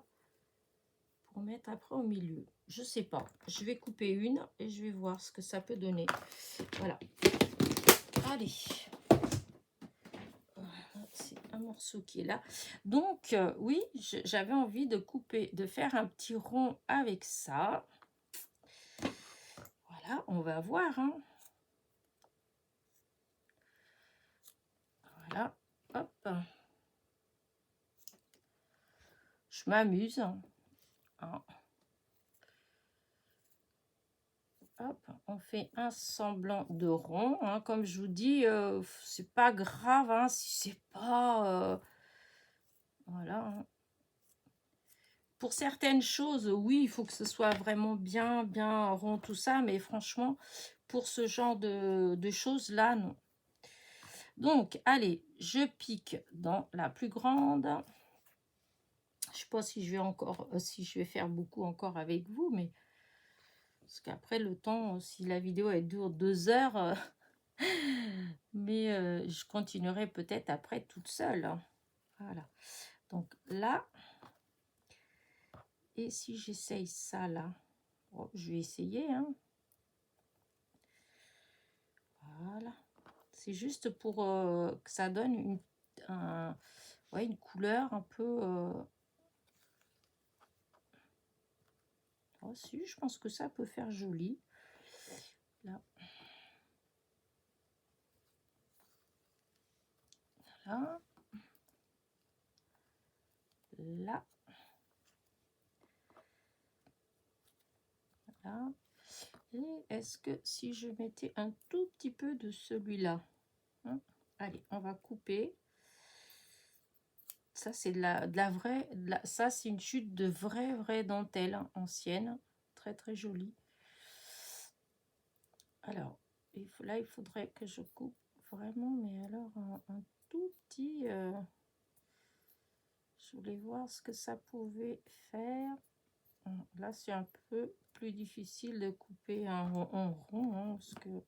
pour mettre après au milieu. Je sais pas. Je vais couper une et je vais voir ce que ça peut donner. Voilà. allez. C'est un morceau qui est là. Donc, oui, j'avais envie de couper, de faire un petit rond avec ça. Voilà, on va voir. Hein. Voilà, hop. Je m'amuse. Hein. Hop, on fait un semblant de rond. Hein. Comme je vous dis, c'est pas grave hein, si c'est pas... voilà. Hein. Pour certaines choses, oui, il faut que ce soit vraiment bien rond, tout ça. Mais franchement, pour ce genre de choses-là, non. Donc, allez, je pique dans la plus grande. Je sais pas si je vais encore, si je vais faire beaucoup encore avec vous, mais parce qu'après le temps, si la vidéo elle dure 2 heures, mais je continuerai peut-être après toute seule. Hein. Voilà. Donc là, et si j'essaye ça là, oh, je vais essayer. Hein. Voilà. C'est juste pour que ça donne ouais, une couleur un peu... Oh, si, je pense que ça peut faire joli. Là. Voilà. Là. Voilà. Et est-ce que si je mettais un tout petit peu de celui-là, hein, allez, on va couper. Ça, c'est de la vraie... ça, c'est une chute de vraie dentelle hein, ancienne. Très jolie. Alors, là, il faudrait que je coupe vraiment, mais alors un tout petit... je voulais voir ce que ça pouvait faire. Là, c'est un peu plus difficile de couper en rond. Hein, parce que...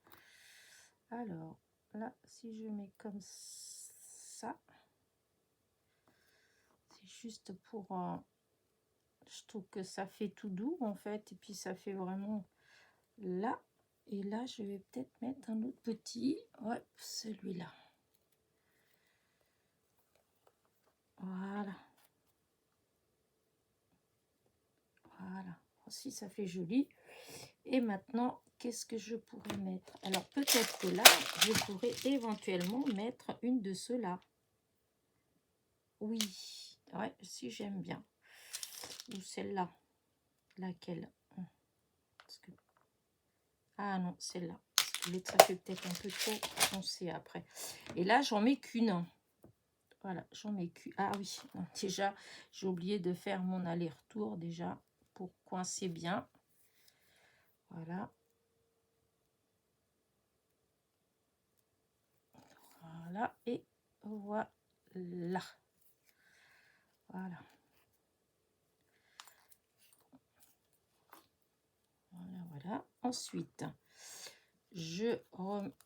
Alors, là, si je mets comme ça... C'est juste pour... je trouve que ça fait tout doux, en fait. Et puis, ça fait vraiment là. Et là, je vais peut-être mettre un autre petit. Ouais, celui-là. Voilà. Voilà. Aussi, ça fait joli. Et maintenant, qu'est-ce que je pourrais mettre? Alors, peut-être que là, je pourrais éventuellement mettre une de ceux-là. Oui. Ouais, si j'aime bien. Ou celle-là. Laquelle? Parce que... Ah non, celle-là. L'autre, ça fait peut-être un peu trop foncé après. Et là, j'en mets qu'une. Voilà, j'en mets qu'une. Ah oui, non, déjà, j'ai oublié de faire mon aller-retour déjà pour coincer bien. Voilà. Voilà, et voilà. Voilà. Voilà. Ensuite, je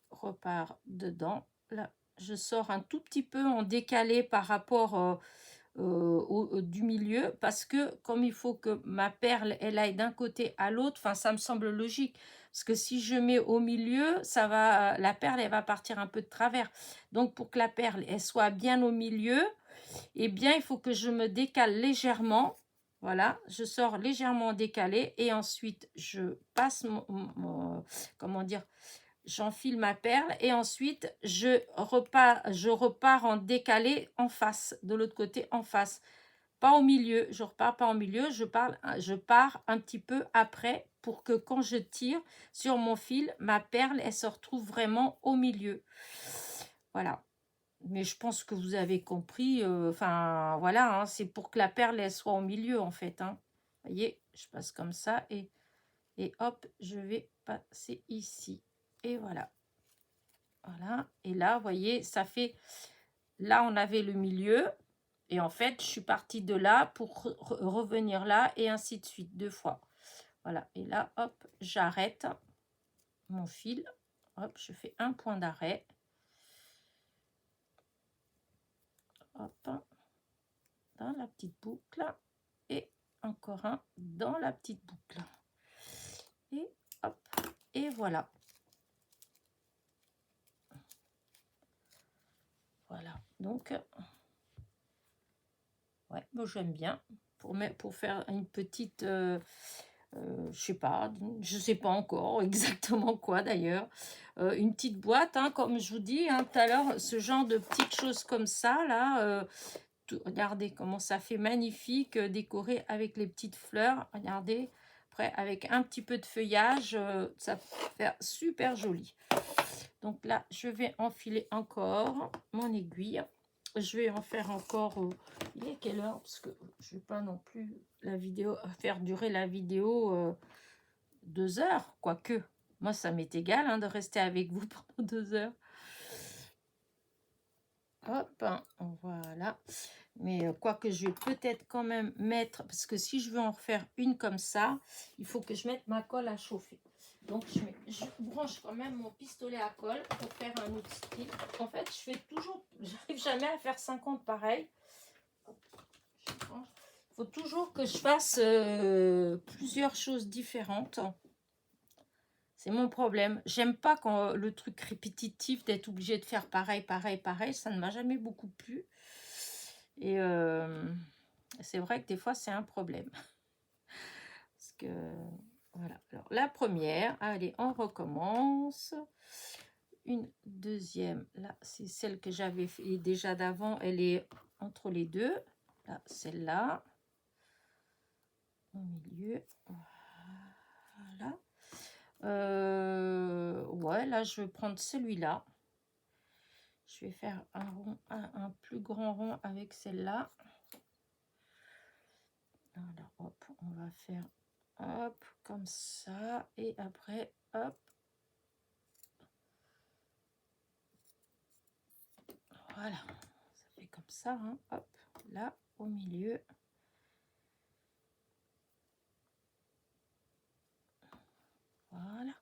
repars dedans. Là, je sors un tout petit peu en décalé par rapport du milieu, parce que comme il faut que ma perle elle aille d'un côté à l'autre, enfin ça me semble logique, parce que si je mets au milieu, ça va, la perle elle va partir un peu de travers. Donc pour que la perle elle soit bien au milieu, eh bien il faut que je me décale légèrement. Voilà, je sors légèrement décalé et ensuite je passe comment dire, j'enfile ma perle et ensuite je repars en décalé en face, de l'autre côté en face, pas au milieu. Je repars pas au milieu, je pars un petit peu après pour que quand je tire sur mon fil, ma perle elle se retrouve vraiment au milieu. Voilà. Mais je pense que vous avez compris. Enfin, voilà, hein, c'est pour que la perle elle soit au milieu en fait. Hein. Vous voyez, je passe comme ça et hop, je vais passer ici. Et voilà. Voilà. Et là, vous voyez, ça fait... Là, on avait le milieu. Et en fait, je suis partie de là pour revenir là et ainsi de suite, 2 fois. Voilà. Et là, hop, j'arrête mon fil. Hop, je fais un point d'arrêt. Hop. Dans la petite boucle. Et encore un dans la petite boucle. Et hop. Et voilà. Voilà, donc, ouais, moi j'aime bien. Pour faire une petite, je sais pas encore exactement quoi d'ailleurs. Une petite boîte, hein, comme je vous dis hein, tout à l'heure, ce genre de petites choses comme ça, là. Regardez comment ça fait magnifique, décoré avec les petites fleurs. Regardez, après avec un petit peu de feuillage, ça peut faire super joli. Donc là, je vais enfiler encore mon aiguille. Je vais en faire encore. Il est quelle heure? Parce que je ne vais pas non plus faire durer la vidéo 2 heures, quoique. Moi, ça m'est égal hein, de rester avec vous pendant 2 heures. Hop, hein, voilà. Mais quoique je vais peut-être quand même mettre, parce que si je veux en refaire une comme ça, il faut que je mette ma colle à chauffer. Donc je branche quand même mon pistolet à colle pour faire un autre style. En fait, j'arrive jamais à faire 50 pareil. Il faut toujours que je fasse plusieurs choses différentes. C'est mon problème. J'aime pas quand le truc répétitif d'être obligé de faire pareil. Ça ne m'a jamais beaucoup plu. Et c'est vrai que des fois, c'est un problème. Parce que, voilà. Alors, la première, allez, on recommence. Une deuxième, là, c'est celle que j'avais fait déjà d'avant. Elle est entre les deux. Là, celle-là. Au milieu. Voilà. Ouais, là, je vais prendre celui-là. Je vais faire un rond, un plus grand rond avec celle-là. Alors, hop, on va faire hop, comme ça. Et après, hop. Voilà. Ça fait comme ça, hein. Hop, là, au milieu. Voilà.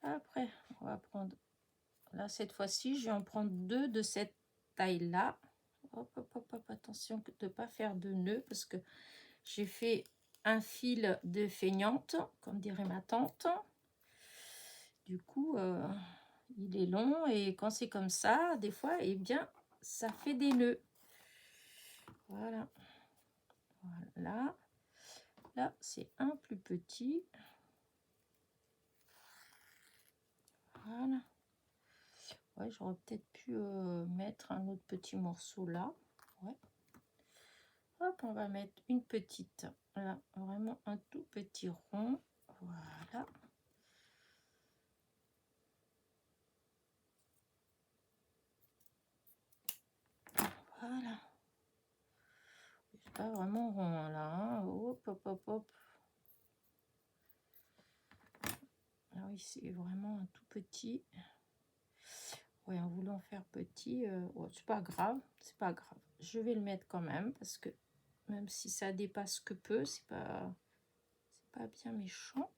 Après, on va prendre... Là, cette fois-ci, je vais en prendre 2 de cette taille-là. Hop, hop, hop, hop. Attention de ne pas faire de nœuds parce que j'ai fait un fil de feignante, comme dirait ma tante. Du coup, il est long et quand c'est comme ça, des fois, eh bien, ça fait des nœuds. Voilà. Voilà. Là, c'est un plus petit. Voilà. Ouais, j'aurais peut-être pu mettre un autre petit morceau là. Ouais. Hop, on va mettre une petite. Là, vraiment un tout petit rond. Voilà. Voilà. C'est pas vraiment rond là. Hein. Hop, hop, hop, hop. Ah oui, c'est vraiment un tout petit. Ouais, en voulant faire petit, ouais, c'est pas grave, c'est pas grave. Je vais le mettre quand même parce que même si ça dépasse que peu, c'est pas bien méchant.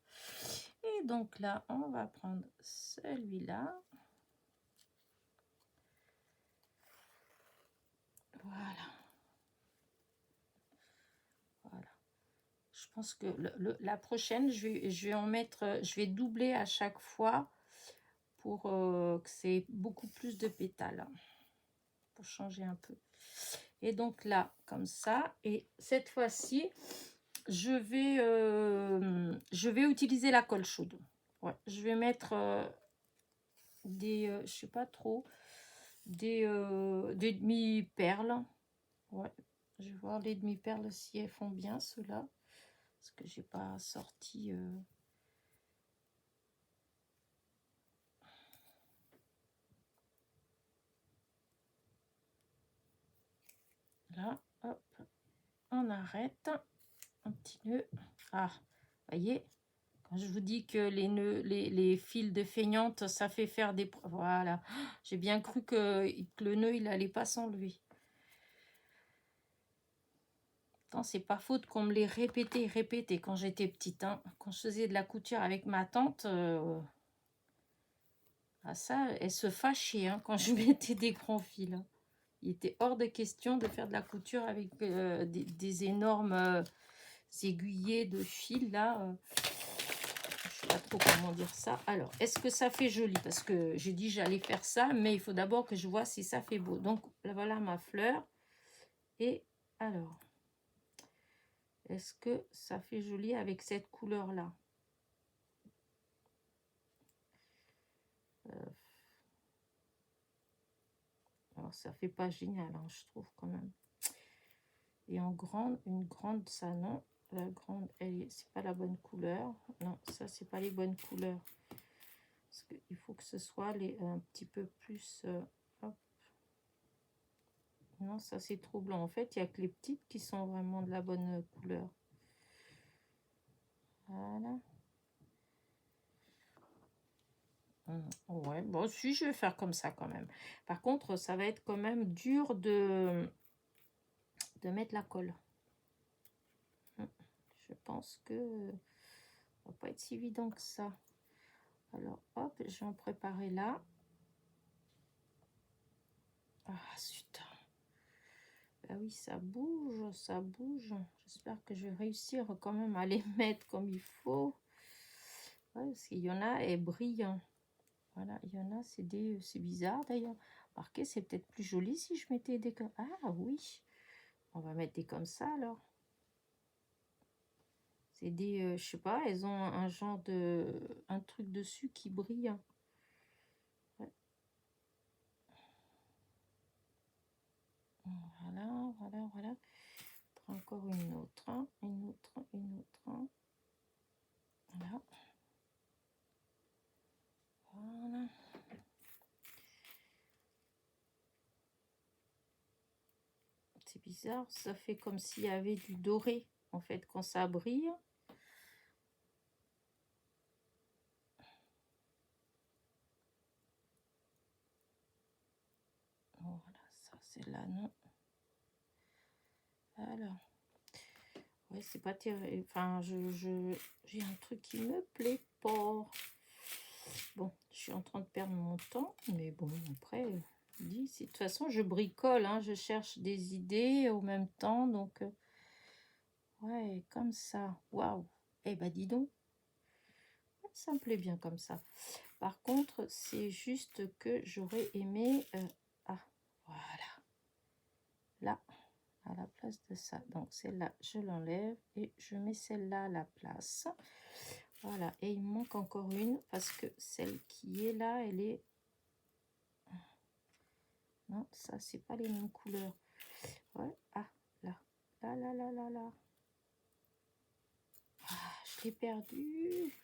Et donc là, on va prendre celui-là. Voilà. Voilà. Je pense que la prochaine, je vais en mettre, je vais doubler à chaque fois pour que c'est beaucoup plus de pétales. Pour changer un peu. Et donc là, comme ça. Et cette fois-ci, je vais utiliser la colle chaude. Ouais, je vais mettre je sais pas trop, des demi-perles. Ouais, je vais voir les demi-perles si elles font bien ceux-là. Parce que j'ai pas sorti... Là, hop, on arrête. Un petit nœud. Ah, voyez, quand je vous dis que les nœuds, les fils de feignante, ça fait faire des... Voilà, j'ai bien cru que le nœud, il allait pas s'enlever. C'est pas faute qu'on me les répétait quand j'étais petite. Hein. Quand je faisais de la couture avec ma tante, ça, elle se fâchait hein, quand je mettais des grands fils. Hein. Il était hors de question de faire de la couture avec des énormes aiguillés de fil là. pas trop comment dire ça. Alors, est-ce que ça fait joli? Parce que j'ai dit j'allais faire ça, mais il faut d'abord que je vois si ça fait beau. Donc, là, voilà ma fleur. Et alors, est-ce que ça fait joli avec cette couleur-là? Alors, ça fait pas génial, hein, je trouve quand même. Et en grande, une grande, ça non. La grande, c'est pas la bonne couleur. Non, ça, c'est pas les bonnes couleurs. Parce qu'il faut que ce soit un petit peu plus... hop. Non, ça, c'est trop blanc. En fait, il n'y a que les petites qui sont vraiment de la bonne couleur. Voilà. Ouais, bon, si, je vais faire comme ça quand même. Par contre, ça va être quand même dur de mettre la colle. Je pense que ça va pas être si évident que ça. Alors, hop, je vais en préparer là. Ah, zut. Bah oui, ça bouge, ça bouge. J'espère que je vais réussir quand même à les mettre comme il faut. Ouais, parce qu'il y en a, elles brillent. Voilà, il y en a, c'est bizarre d'ailleurs. Marquez, c'est peut-être plus joli si je mettais des comme... Ah oui, on va mettre des comme ça alors. C'est des, je sais pas, elles ont un genre un truc dessus qui brille. Ouais. Voilà, voilà, voilà. Encore une autre, une autre, une autre. Voilà. Voilà. C'est bizarre, ça fait comme s'il y avait du doré, en fait, quand ça brille. Voilà, ça c'est là, non. Alors, ouais, c'est pas terrible. Enfin, j'ai un truc qui me plaît pas. Bon, je suis en train de perdre mon temps, mais bon, après, de toute façon, je bricole, hein, je cherche des idées au même temps, donc, ouais, comme ça. Waouh! Eh ben, dis donc, ça me plaît bien comme ça. Par contre, c'est juste que j'aurais aimé... ah, voilà. Là, à la place de ça. Donc, celle-là, je l'enlève et je mets celle-là à la place. Voilà. Et il me manque encore une parce que celle qui est là, elle est... Non, ça, c'est pas les mêmes couleurs. Ouais. Ah, là. Là, là, là, là, là. Ah, je l'ai perdu.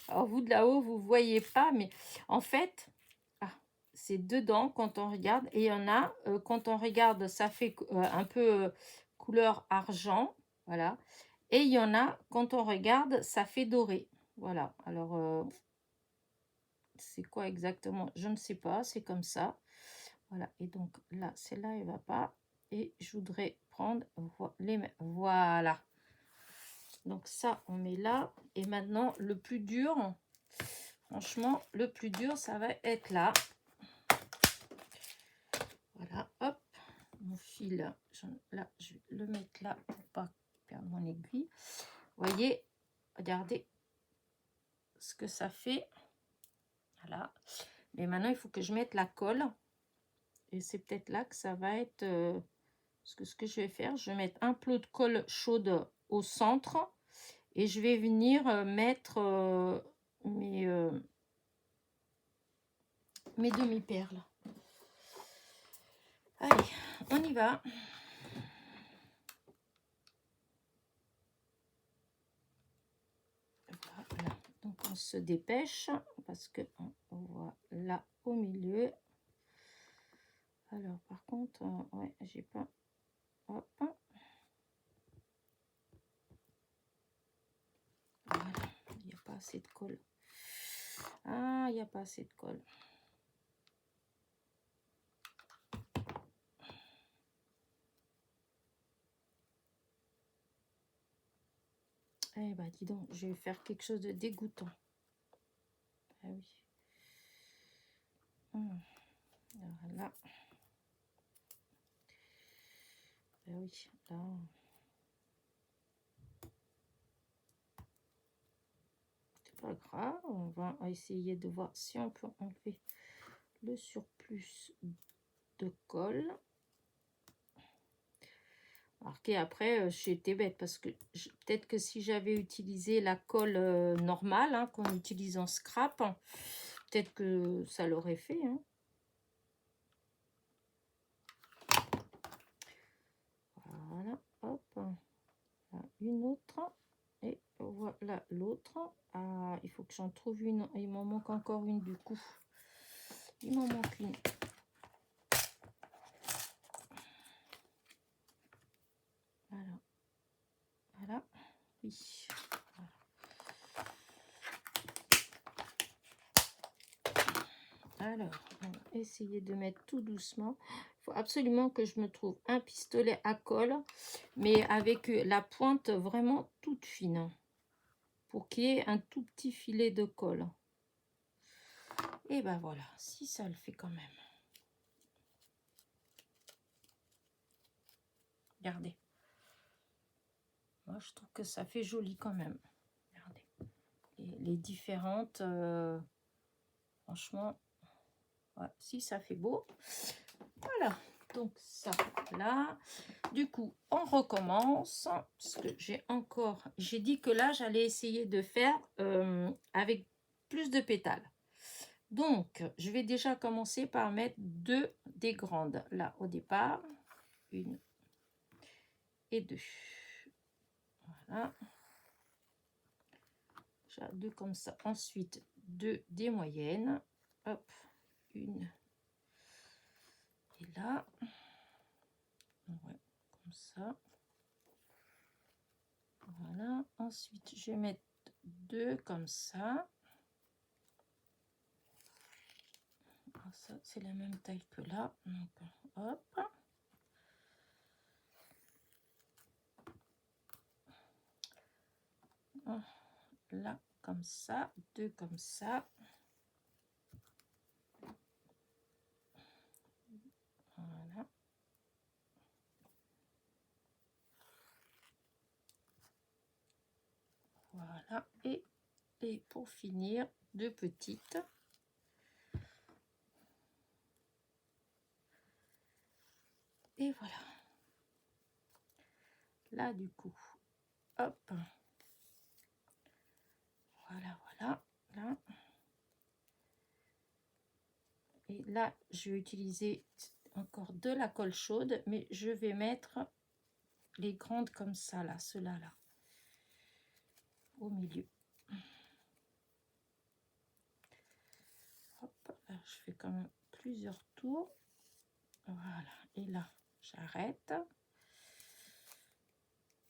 Alors, vous, de là-haut, vous voyez pas, mais en fait... c'est dedans quand on regarde, et il y en a quand on regarde ça fait un peu couleur argent, voilà, et il y en a quand on regarde ça fait doré, voilà. Alors c'est quoi exactement, je ne sais pas, c'est comme ça, voilà. Et donc là, celle-là elle va pas, et je voudrais prendre voilà, donc ça on met là. Et maintenant le plus dur, franchement le plus dur, ça va être là. Voilà, hop, mon fil, là, je vais le mettre là pour pas perdre mon aiguille. Vous voyez, regardez ce que ça fait. Voilà. Mais maintenant, il faut que je mette la colle. Et c'est peut-être là que ça va être... parce que ce que je vais faire, je vais mettre un plot de colle chaude au centre. Et je vais venir mettre mes demi-perles. Allez, on y va. Voilà. Donc on se dépêche parce que on voit là au milieu. Alors par contre, ouais, j'ai pas... Hop. Voilà, il n'y a pas assez de colle. Ah, il n'y a pas assez de colle. Eh ben, dis donc, je vais faire quelque chose de dégoûtant. Ah oui. Alors là. Ah oui, là. pas grave, on va essayer de voir si on peut enlever le surplus de colle. Marqué après, j'étais bête parce que peut-être que si j'avais utilisé la colle normale hein, qu'on utilise en scrap, peut-être que ça l'aurait fait. Hein. Voilà, hop, là, une autre et voilà l'autre. Ah, il faut que j'en trouve une. Il m'en manque encore une du coup. Il m'en manque une. Voilà. Voilà. Oui. Voilà. Alors, on va essayer de mettre tout doucement. Il faut absolument que je me trouve un pistolet à colle, mais avec la pointe vraiment toute fine, pour qu'il y ait un tout petit filet de colle. Et ben voilà, si ça le fait quand même. Regardez. Moi, je trouve que ça fait joli quand même. Regardez. Les différentes... franchement, ouais, si ça fait beau. Voilà. Donc ça, là. Du coup, on recommence. Parce que j'ai dit que là, j'allais essayer de faire avec plus de pétales. Donc, je vais déjà commencer par mettre des grandes. Là, au départ. 1 et 2. Voilà. Déjà 2 comme ça. Ensuite, 2 des moyennes. Hop, 1. Et là. Ouais, comme ça. Voilà. Ensuite, je vais mettre 2 comme ça. Ça, c'est la même taille que là. Donc, hop. Là, comme ça. 2 comme ça. Voilà. Voilà. Et pour finir, 2 petites. Et voilà. Là, du coup, hop. Voilà, voilà. Là. Et là, je vais utiliser encore de la colle chaude, mais je vais mettre les grandes comme ça, là, ceux-là, là, au milieu. Hop, là, je fais quand même plusieurs tours. Voilà, et là, j'arrête.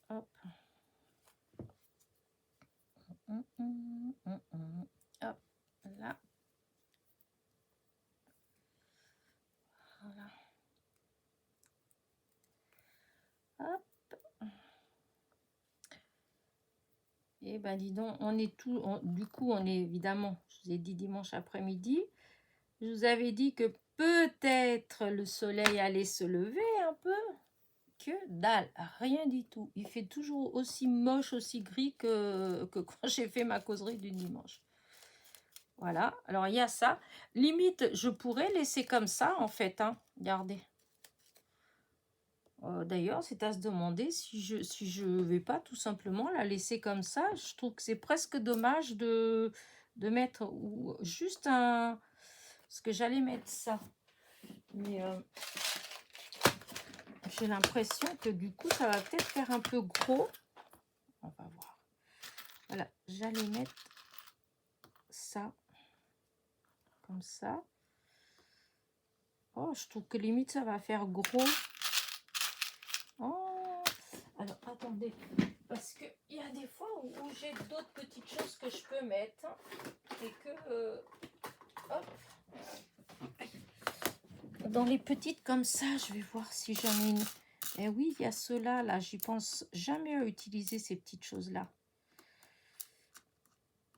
Hop. Hop, là. Voilà. Hop. Et ben dis donc, on est du coup, on est évidemment, je vous ai dit dimanche après-midi. Je vous avais dit que peut-être le soleil allait se lever un peu. Que dalle, rien du tout. Il fait toujours aussi moche, aussi gris que quand j'ai fait ma causerie du dimanche. Voilà, alors il y a ça. Limite, je pourrais laisser comme ça, en fait. Hein. Regardez. D'ailleurs, c'est à se demander si je vais pas tout simplement la laisser comme ça. Je trouve que c'est presque dommage de mettre juste un... Parce que j'allais mettre ça. Mais j'ai l'impression que du coup, ça va peut-être faire un peu gros. On va voir. Voilà, j'allais mettre ça. Comme ça. Oh, je trouve que limite, ça va faire gros. Oh, alors, attendez. Parce qu'il y a des fois où j'ai d'autres petites choses que je peux mettre. Et que... hop. Dans les petites comme ça, je vais voir si j'en ai une. Eh oui, il y a ceux-là. Là, j'y pense jamais à utiliser ces petites choses-là.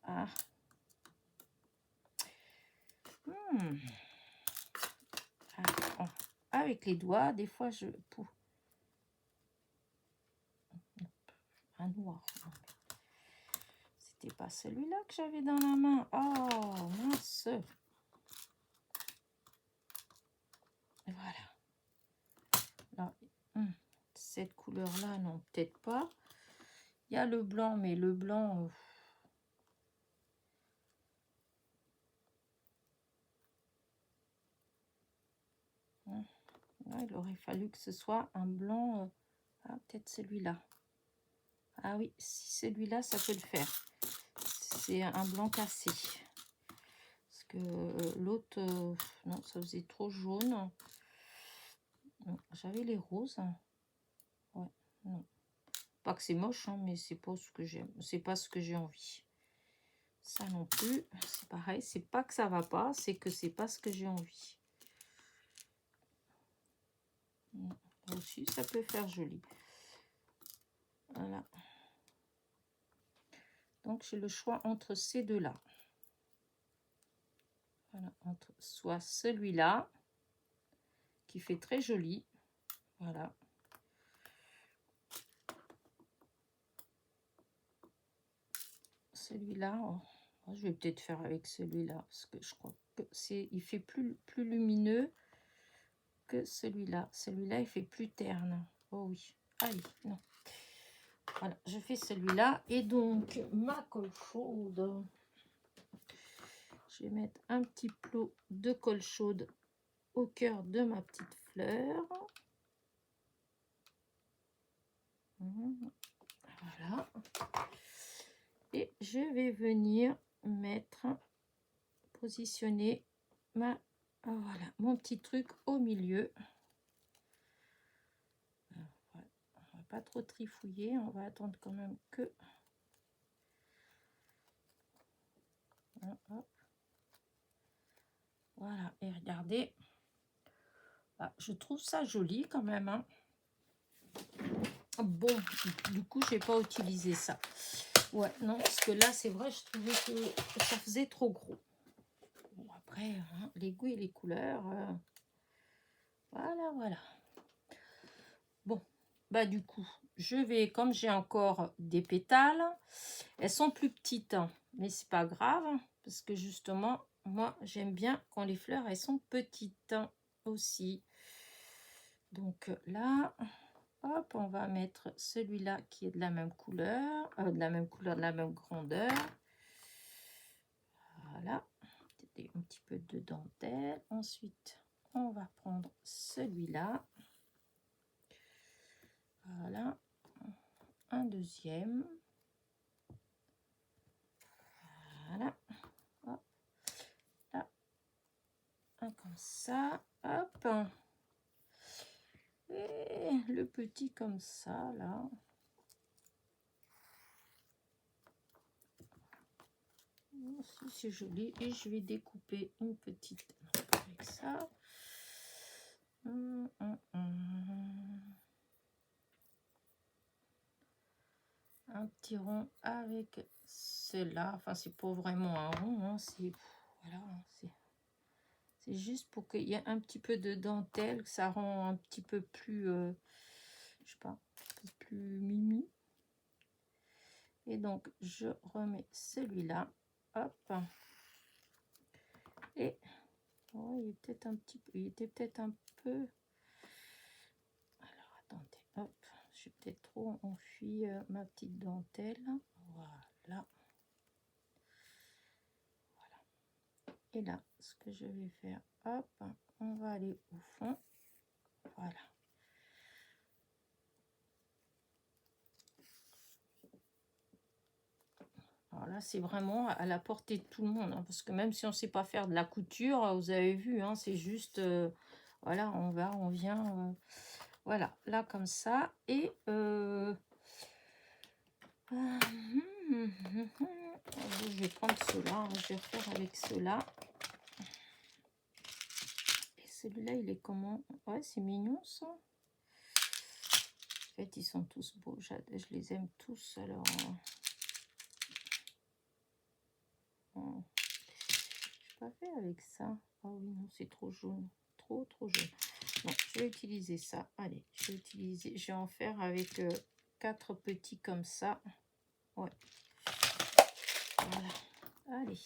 Ah. Alors, avec les doigts, des fois, un noir. c'était pas celui-là que j'avais dans la main. Oh, mince. Voilà. Là, cette couleur-là, non, peut-être pas. Il y a le blanc, mais le blanc... là, il aurait fallu que ce soit un blanc... ah, peut-être celui-là. Ah oui, si celui-là, ça peut le faire. C'est un blanc cassé. Parce que l'autre, non, ça faisait trop jaune. J'avais les roses. Ouais, non. Pas que c'est moche, hein, mais c'est pas ce que j'aime. C'est pas ce que j'ai envie. Ça non plus, c'est pareil. C'est pas que ça va pas, c'est que c'est pas ce que j'ai envie. Là aussi, ça peut faire joli. Voilà. Donc, j'ai le choix entre ces deux-là. Voilà, entre soit celui-là, qui fait très joli. Voilà. Celui-là, oh, je vais peut-être faire avec celui-là, parce que je crois que il fait plus lumineux que celui-là. Celui-là, il fait plus terne. Oh oui. Allez, non. Voilà, je fais celui-là. Et donc, ma colle chaude. Je vais mettre un petit plot de colle chaude au cœur de ma petite fleur. Voilà. Et je vais venir mettre, positionner voilà, mon petit truc au milieu. Voilà. On va pas trop trifouiller, on va attendre quand même que... Hop. Voilà, et regardez, ah, je trouve ça joli quand même, hein. Bon, du coup, je n'ai pas utilisé ça. Ouais, non, parce que là, c'est vrai, je trouvais que ça faisait trop gros. Bon, après, hein, les goûts et les couleurs, voilà, voilà. Bon, bah du coup, je vais, comme j'ai encore des pétales, elles sont plus petites, hein, mais c'est pas grave, parce que justement, moi, j'aime bien quand les fleurs, elles sont petites aussi. Donc là... Hop, on va mettre celui-là qui est de la même couleur, de la même grandeur. Voilà, un petit peu de dentelle. Ensuite, on va prendre celui-là. Voilà, un deuxième. Voilà, hop, là, un comme ça, hop. Et le petit comme ça, là. C'est joli. Et je vais découper une petite avec ça. Un petit rond avec cela. Enfin, c'est pas vraiment un rond, hein. C'est voilà, c'est juste pour qu'il y ait un petit peu de dentelle, que ça rend un petit peu plus, je sais pas, plus mimi. Et donc, je remets celui-là. Hop. Et oh, il est peut-être un petit peu, il était peut-être un peu. Alors, attendez, hop, j'ai peut-être trop enfui ma petite dentelle. Voilà. Et là, ce que je vais faire, hop, on va aller au fond. Voilà. Alors là, c'est vraiment à la portée de tout le monde, hein, parce que même si on ne sait pas faire de la couture, vous avez vu, hein, c'est juste, voilà, on vient, voilà, là comme ça. Et je vais prendre cela, hein, je vais faire avec cela. Et celui-là, il est comment? Ouais, c'est mignon ça. En fait, ils sont tous beaux, je les aime tous, alors... je pas fait avec ça. Ah oui, non, c'est trop jaune. Trop jaune. Non, je vais utiliser ça. Allez, je vais en faire avec 4 petits comme ça. Ouais. Voilà. Allez.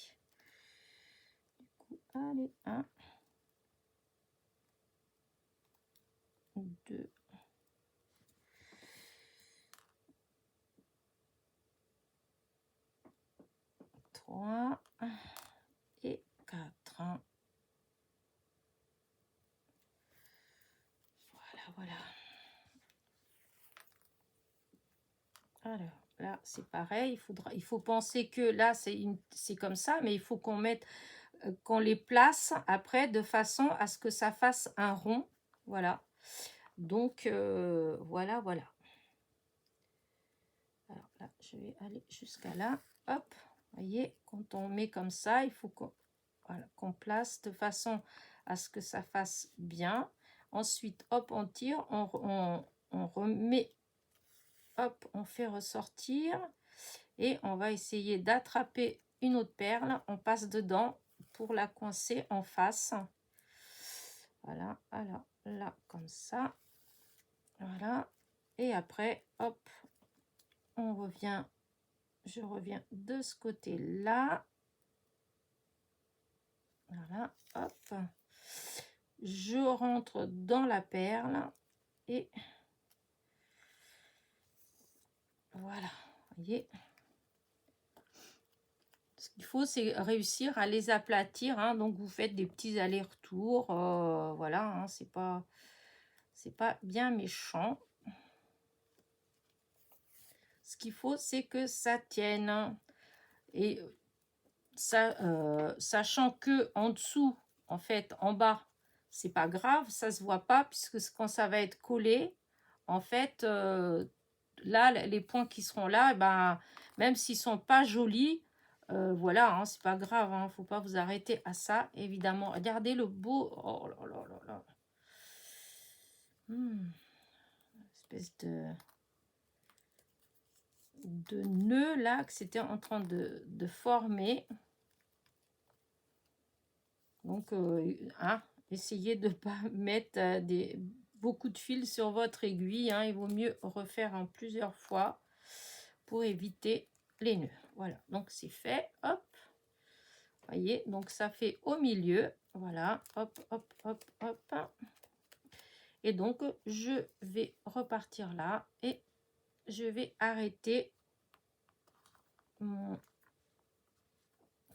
Du coup, allez, 1, 2, 3 et 4. Voilà. Alors, là, c'est pareil. Il faut penser que là, c'est comme ça, mais il faut qu'on mette, qu'on les place après de façon à ce que ça fasse un rond. Voilà. Donc, voilà. Alors là, je vais aller jusqu'à là. Hop, voyez, quand on met comme ça, il faut qu'on place de façon à ce que ça fasse bien. Ensuite, hop, on tire, on remet, hop, on fait ressortir et on va essayer d'attraper une autre perle. On passe dedans pour la coincer en face. Voilà, alors là, comme ça. Voilà, et après, hop, on revient. Je reviens de ce côté-là. Voilà, hop. Je rentre dans la perle et voilà, vous voyez. Ce qu'il faut, c'est réussir à les aplatir, hein. Donc, vous faites des petits allers-retours. Voilà, hein, c'est pas bien méchant. Ce qu'il faut, c'est que ça tienne. Et ça, sachant que en dessous, en fait, en bas, c'est pas grave, ça se voit pas, puisque quand ça va être collé, en fait, là, les points qui seront là, ben, même s'ils sont pas jolis, voilà, hein, c'est pas grave, hein, faut pas vous arrêter à ça, évidemment. Regardez le beau, oh là là là là. Espèce de nœud là que c'était en train de former. Donc, hein, essayez de ne pas mettre beaucoup de fils sur votre aiguille, hein. Il vaut mieux refaire en plusieurs fois pour éviter les nœuds. Voilà, donc c'est fait. Hop, voyez, donc ça fait au milieu. Voilà, hop, hop, hop, hop. Et donc, je vais repartir là et je vais arrêter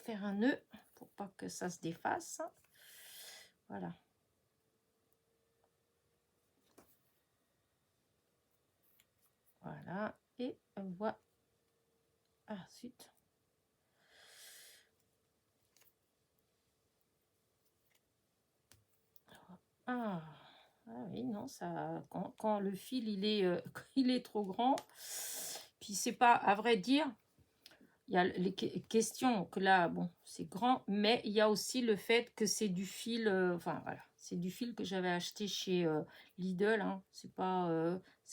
faire un nœud pour pas que ça se défasse. Voilà. Voilà, et voilà. Ensuite. Ah oui, non, ça, quand le fil il est trop grand, puis c'est pas, à vrai dire, il y a les questions que là, bon, c'est grand, mais il y a aussi le fait que c'est du fil, enfin voilà, c'est du fil que j'avais acheté chez Lidl, hein. C'est pas,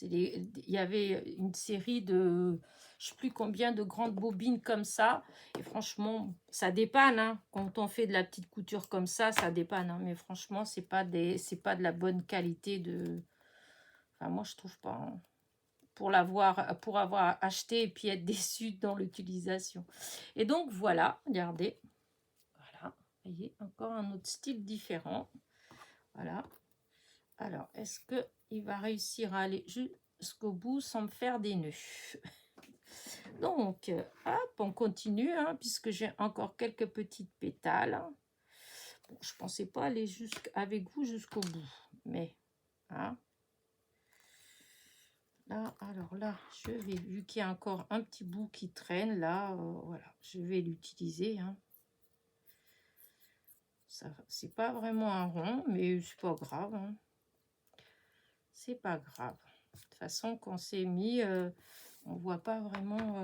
il y avait une série de, je sais plus combien de grandes bobines comme ça, et franchement, ça dépanne, hein. Quand on fait de la petite couture comme ça dépanne, hein. Mais franchement, c'est pas de la bonne qualité de, enfin moi je trouve pas, hein, pour avoir acheté et puis être déçu dans l'utilisation. Et donc voilà, regardez, voilà, vous voyez, encore un autre style différent. Voilà. Alors, est-ce que il va réussir à aller jusqu'au bout sans me faire des nœuds? Donc, hop, on continue, hein, puisque j'ai encore quelques petites pétales. Bon, je pensais pas aller avec vous jusqu'au bout, mais hein. Là, alors là, je vais, vu qu'il y a encore un petit bout qui traîne, là, voilà, je vais l'utiliser, hein. Ça, c'est pas vraiment un rond, mais c'est pas grave, hein. C'est pas grave. De toute façon, quand c'est mis, on voit pas vraiment.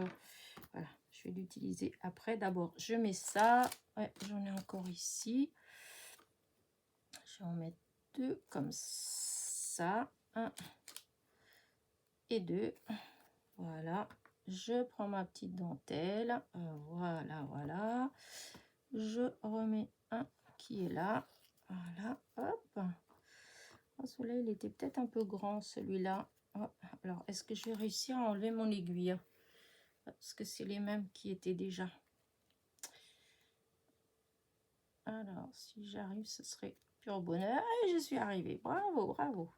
Voilà, je vais l'utiliser après. D'abord, je mets ça. Ouais, j'en ai encore ici. Je vais en mettre 2 comme ça. 1 et 2. Voilà. Je prends ma petite dentelle. Voilà. Je remets un qui est là. Voilà. Hop. Oh, celui-là, il était peut-être un peu grand, celui-là. Oh, alors, est-ce que je vais réussir à enlever mon aiguille? Parce que c'est les mêmes qui étaient déjà. Alors, si j'arrive, ce serait pur bonheur. Et je suis arrivée. Bravo, bravo.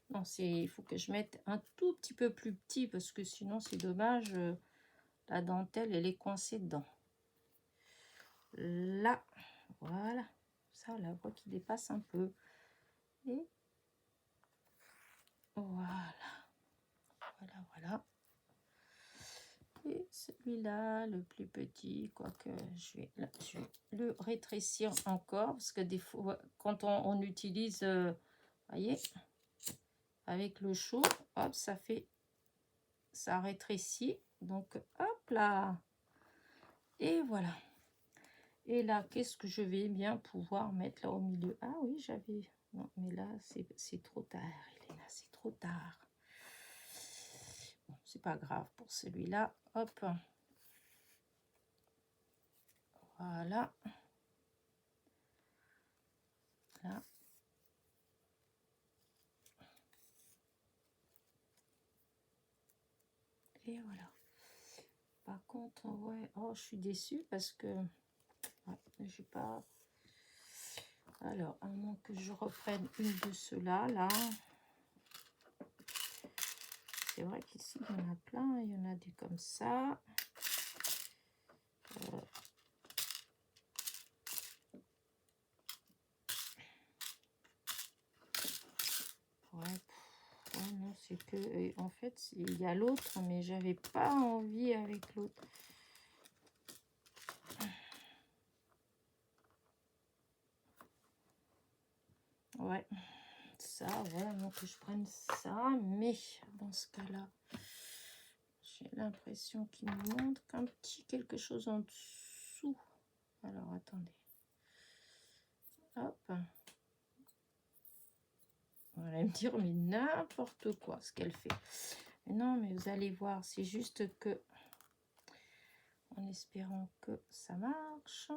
Non, il faut que je mette un tout petit peu plus petit parce que sinon, c'est dommage. La dentelle, elle est coincée dedans. Là, voilà. Ça, la voie qui dépasse un peu. Et voilà. Voilà, voilà. Et celui-là, le plus petit, quoique je vais le rétrécir encore parce que des fois, quand on utilise, voyez, avec le chaud, hop, ça rétrécit. Donc, hop là. Et voilà. Et là, qu'est-ce que je vais bien pouvoir mettre là au milieu? Ah oui, j'avais... Non, mais là, c'est trop tard, Elena, c'est trop tard. Bon, c'est pas grave pour celui-là. Hop. Voilà. Là. Et voilà. Par contre, ouais, oh, je suis déçue parce que ouais, j'ai pas... Alors, à moins que je reprenne une de ceux-là, là. C'est vrai qu'ici, il y en a plein. Il y en a des comme ça. Ouais, ouais, non, c'est que... En fait, il y a l'autre, mais j'avais pas envie avec l'autre. Ouais, ça, ouais, donc que je prenne ça, mais dans ce cas-là, j'ai l'impression qu'il me manque un petit quelque chose en dessous. Alors, attendez. Hop. On va me dire, mais n'importe quoi ce qu'elle fait. Mais non, mais vous allez voir, c'est juste que, en espérant que ça marche,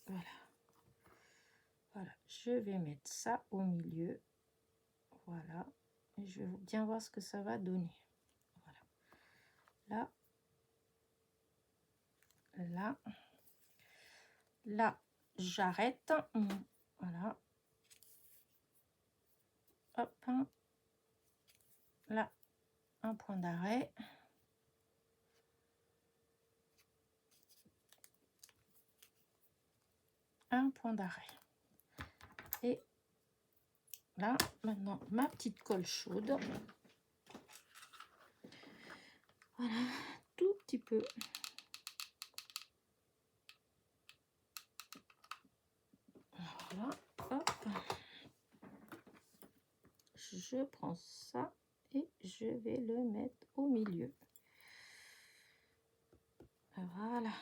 voilà. Voilà, je vais mettre ça au milieu. Voilà. Et je vais bien voir ce que ça va donner. Voilà. Là. Là. Là, j'arrête. Voilà. Hop. Là, un point d'arrêt. Un point d'arrêt. Et là, maintenant, ma petite colle chaude. Voilà, tout petit peu. Voilà, hop. Je prends ça et je vais le mettre au milieu. Voilà.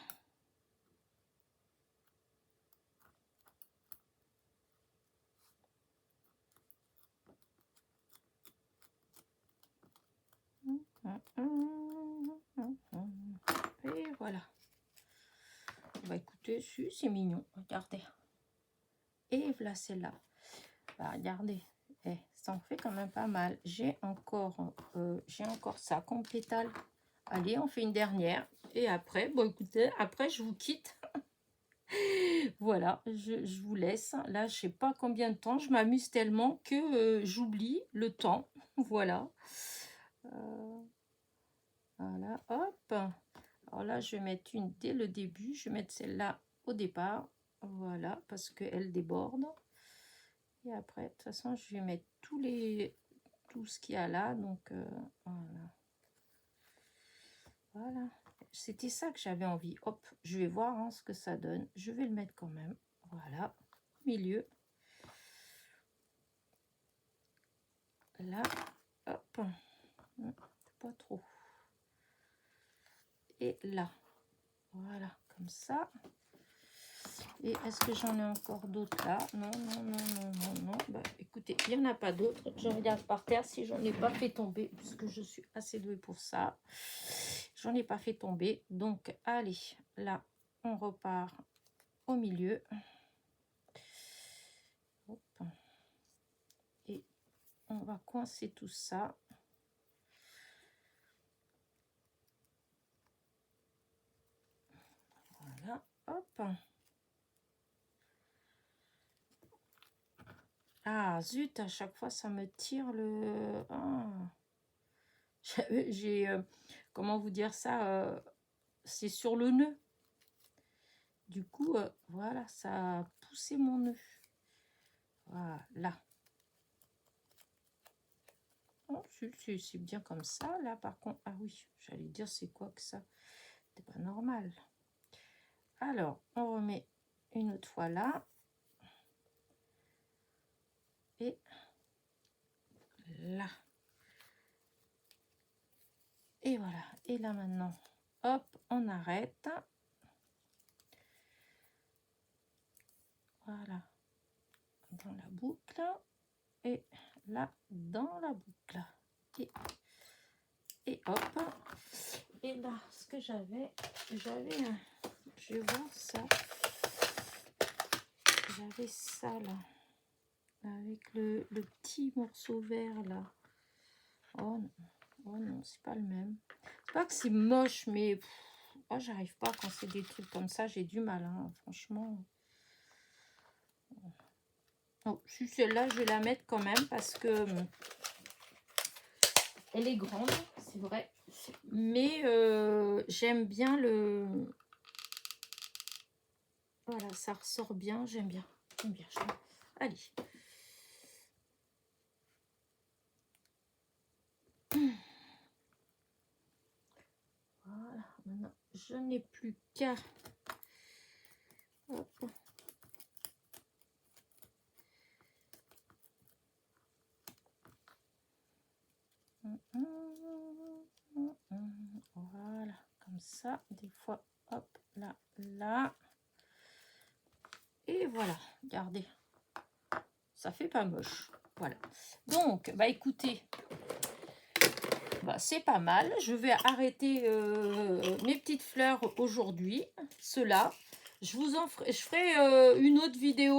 Et voilà. Bah écoutez, c'est mignon, regardez. Et voilà celle-là. Bah regardez, ça en fait quand même pas mal. J'ai encore ça comme pétale. Allez, on fait une dernière. Et après, bon écoutez, après je vous quitte. Voilà, je vous laisse. Là, je sais pas combien de temps. Je m'amuse tellement que j'oublie le temps. Voilà. Voilà, hop. Alors là, je vais mettre une dès le début. Je vais mettre celle-là au départ. Voilà, parce qu'elle déborde. Et après, de toute façon, je vais mettre tout ce qu'il y a là. Donc, voilà. Voilà. C'était ça que j'avais envie. Hop, je vais voir hein, ce que ça donne. Je vais le mettre quand même. Voilà, au milieu. Là, hop. Pas trop. Et là. Voilà, comme ça. Et est-ce que j'en ai encore d'autres là? Non, non, non, non, non, non. Bah, écoutez, il n'y en a pas d'autres. Je regarde par terre si j'en ai pas fait tomber, puisque je suis assez douée pour ça. J'en ai pas fait tomber. Donc, allez, là, on repart au milieu. Hop. Et on va coincer tout ça. Voilà, hop. Ah zut, à chaque fois ça me tire le... Ah. J'ai... comment vous dire ça, c'est sur le nœud. Du coup, voilà, ça a poussé mon nœud. Voilà. Oh, c'est bien comme ça. Là, par contre... Ah oui, j'allais dire, c'est quoi que ça? C'est pas normal. Alors, on remet une autre fois là. Et là. Et voilà. Et là, maintenant, hop, on arrête. Voilà. Dans la boucle. Et là, dans la boucle. Et hop. Et là, ce que j'avais un... Je vais voir ça. J'avais ça là. Avec le petit morceau vert là. Oh non, c'est pas le même. C'est pas que c'est moche, mais oh, j'arrive pas quand c'est des trucs comme ça, j'ai du mal, hein, franchement. Oh, celle-là, je vais la mettre quand même parce que elle est grande, c'est vrai. Mais j'aime bien le... Voilà, ça ressort bien, j'aime bien. Allez. Voilà, maintenant, je n'ai plus qu'à... Voilà, comme ça, des fois, hop, là, là. Et voilà, regardez, ça fait pas moche. Voilà, donc, bah écoutez, bah, c'est pas mal. Je vais arrêter mes petites fleurs aujourd'hui, ceux-là. Je ferai une autre vidéo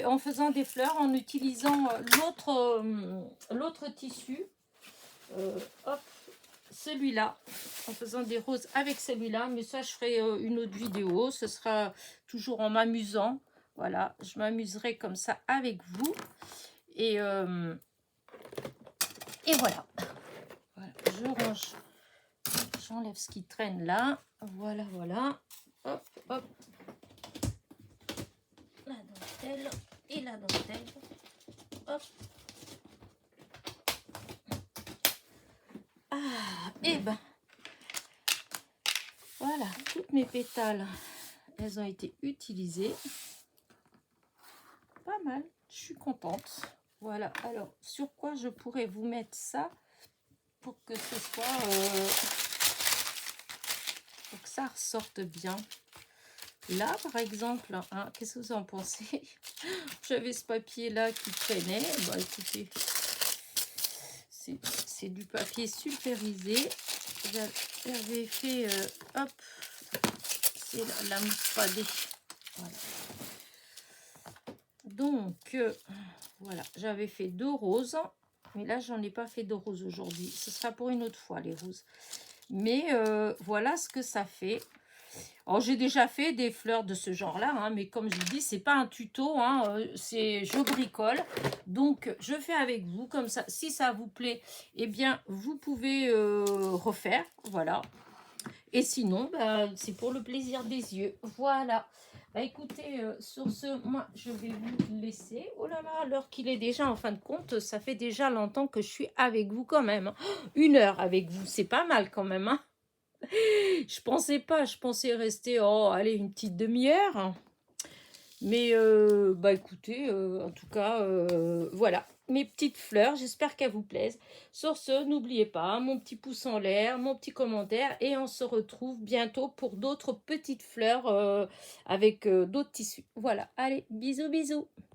en faisant des fleurs, en utilisant l'autre tissu. Hop, celui-là, en faisant des roses avec celui-là. Mais ça, je ferai une autre vidéo. Ce sera toujours en m'amusant. Voilà, je m'amuserai comme ça avec vous. Et voilà. Je range, j'enlève ce qui traîne là. Voilà, voilà. Hop, hop. La dentelle et la dentelle. Hop. Ah, et ben. Voilà, toutes mes pétales, elles ont été utilisées. Pas mal, je suis contente. Voilà, alors, sur quoi je pourrais vous mettre ça pour que ce soit... pour que ça ressorte bien. Là, par exemple, hein, qu'est-ce que vous en pensez? J'avais ce papier-là qui traînait. Bah, écoutez, c'est du papier sulfurisé. J'avais fait... hop, c'est la mousse 3D. Voilà. Donc, voilà, j'avais fait 2 roses. Mais là, j'en ai pas fait de roses aujourd'hui. Ce sera pour une autre fois, les roses. Mais voilà ce que ça fait. Alors, j'ai déjà fait des fleurs de ce genre-là, hein, mais comme je vous dis, c'est pas un tuto, hein, je bricole. Donc, je fais avec vous, comme ça. Si ça vous plaît, eh bien, vous pouvez refaire, voilà. Et sinon, bah, c'est pour le plaisir des yeux. Voilà. Bah, écoutez, sur ce, moi, je vais vous laisser. Oh là là, l'heure qu'il est déjà, en fin de compte, ça fait déjà longtemps que je suis avec vous quand même. 1 heure avec vous, c'est pas mal quand même, hein. Je pensais pas, je pensais rester, oh, allez, une petite demi-heure. Mais, bah écoutez, en tout cas, voilà, mes petites fleurs, j'espère qu'elles vous plaisent. Sur ce, n'oubliez pas, mon petit pouce en l'air, mon petit commentaire, et on se retrouve bientôt pour d'autres petites fleurs avec d'autres tissus. Voilà, allez, bisous, bisous.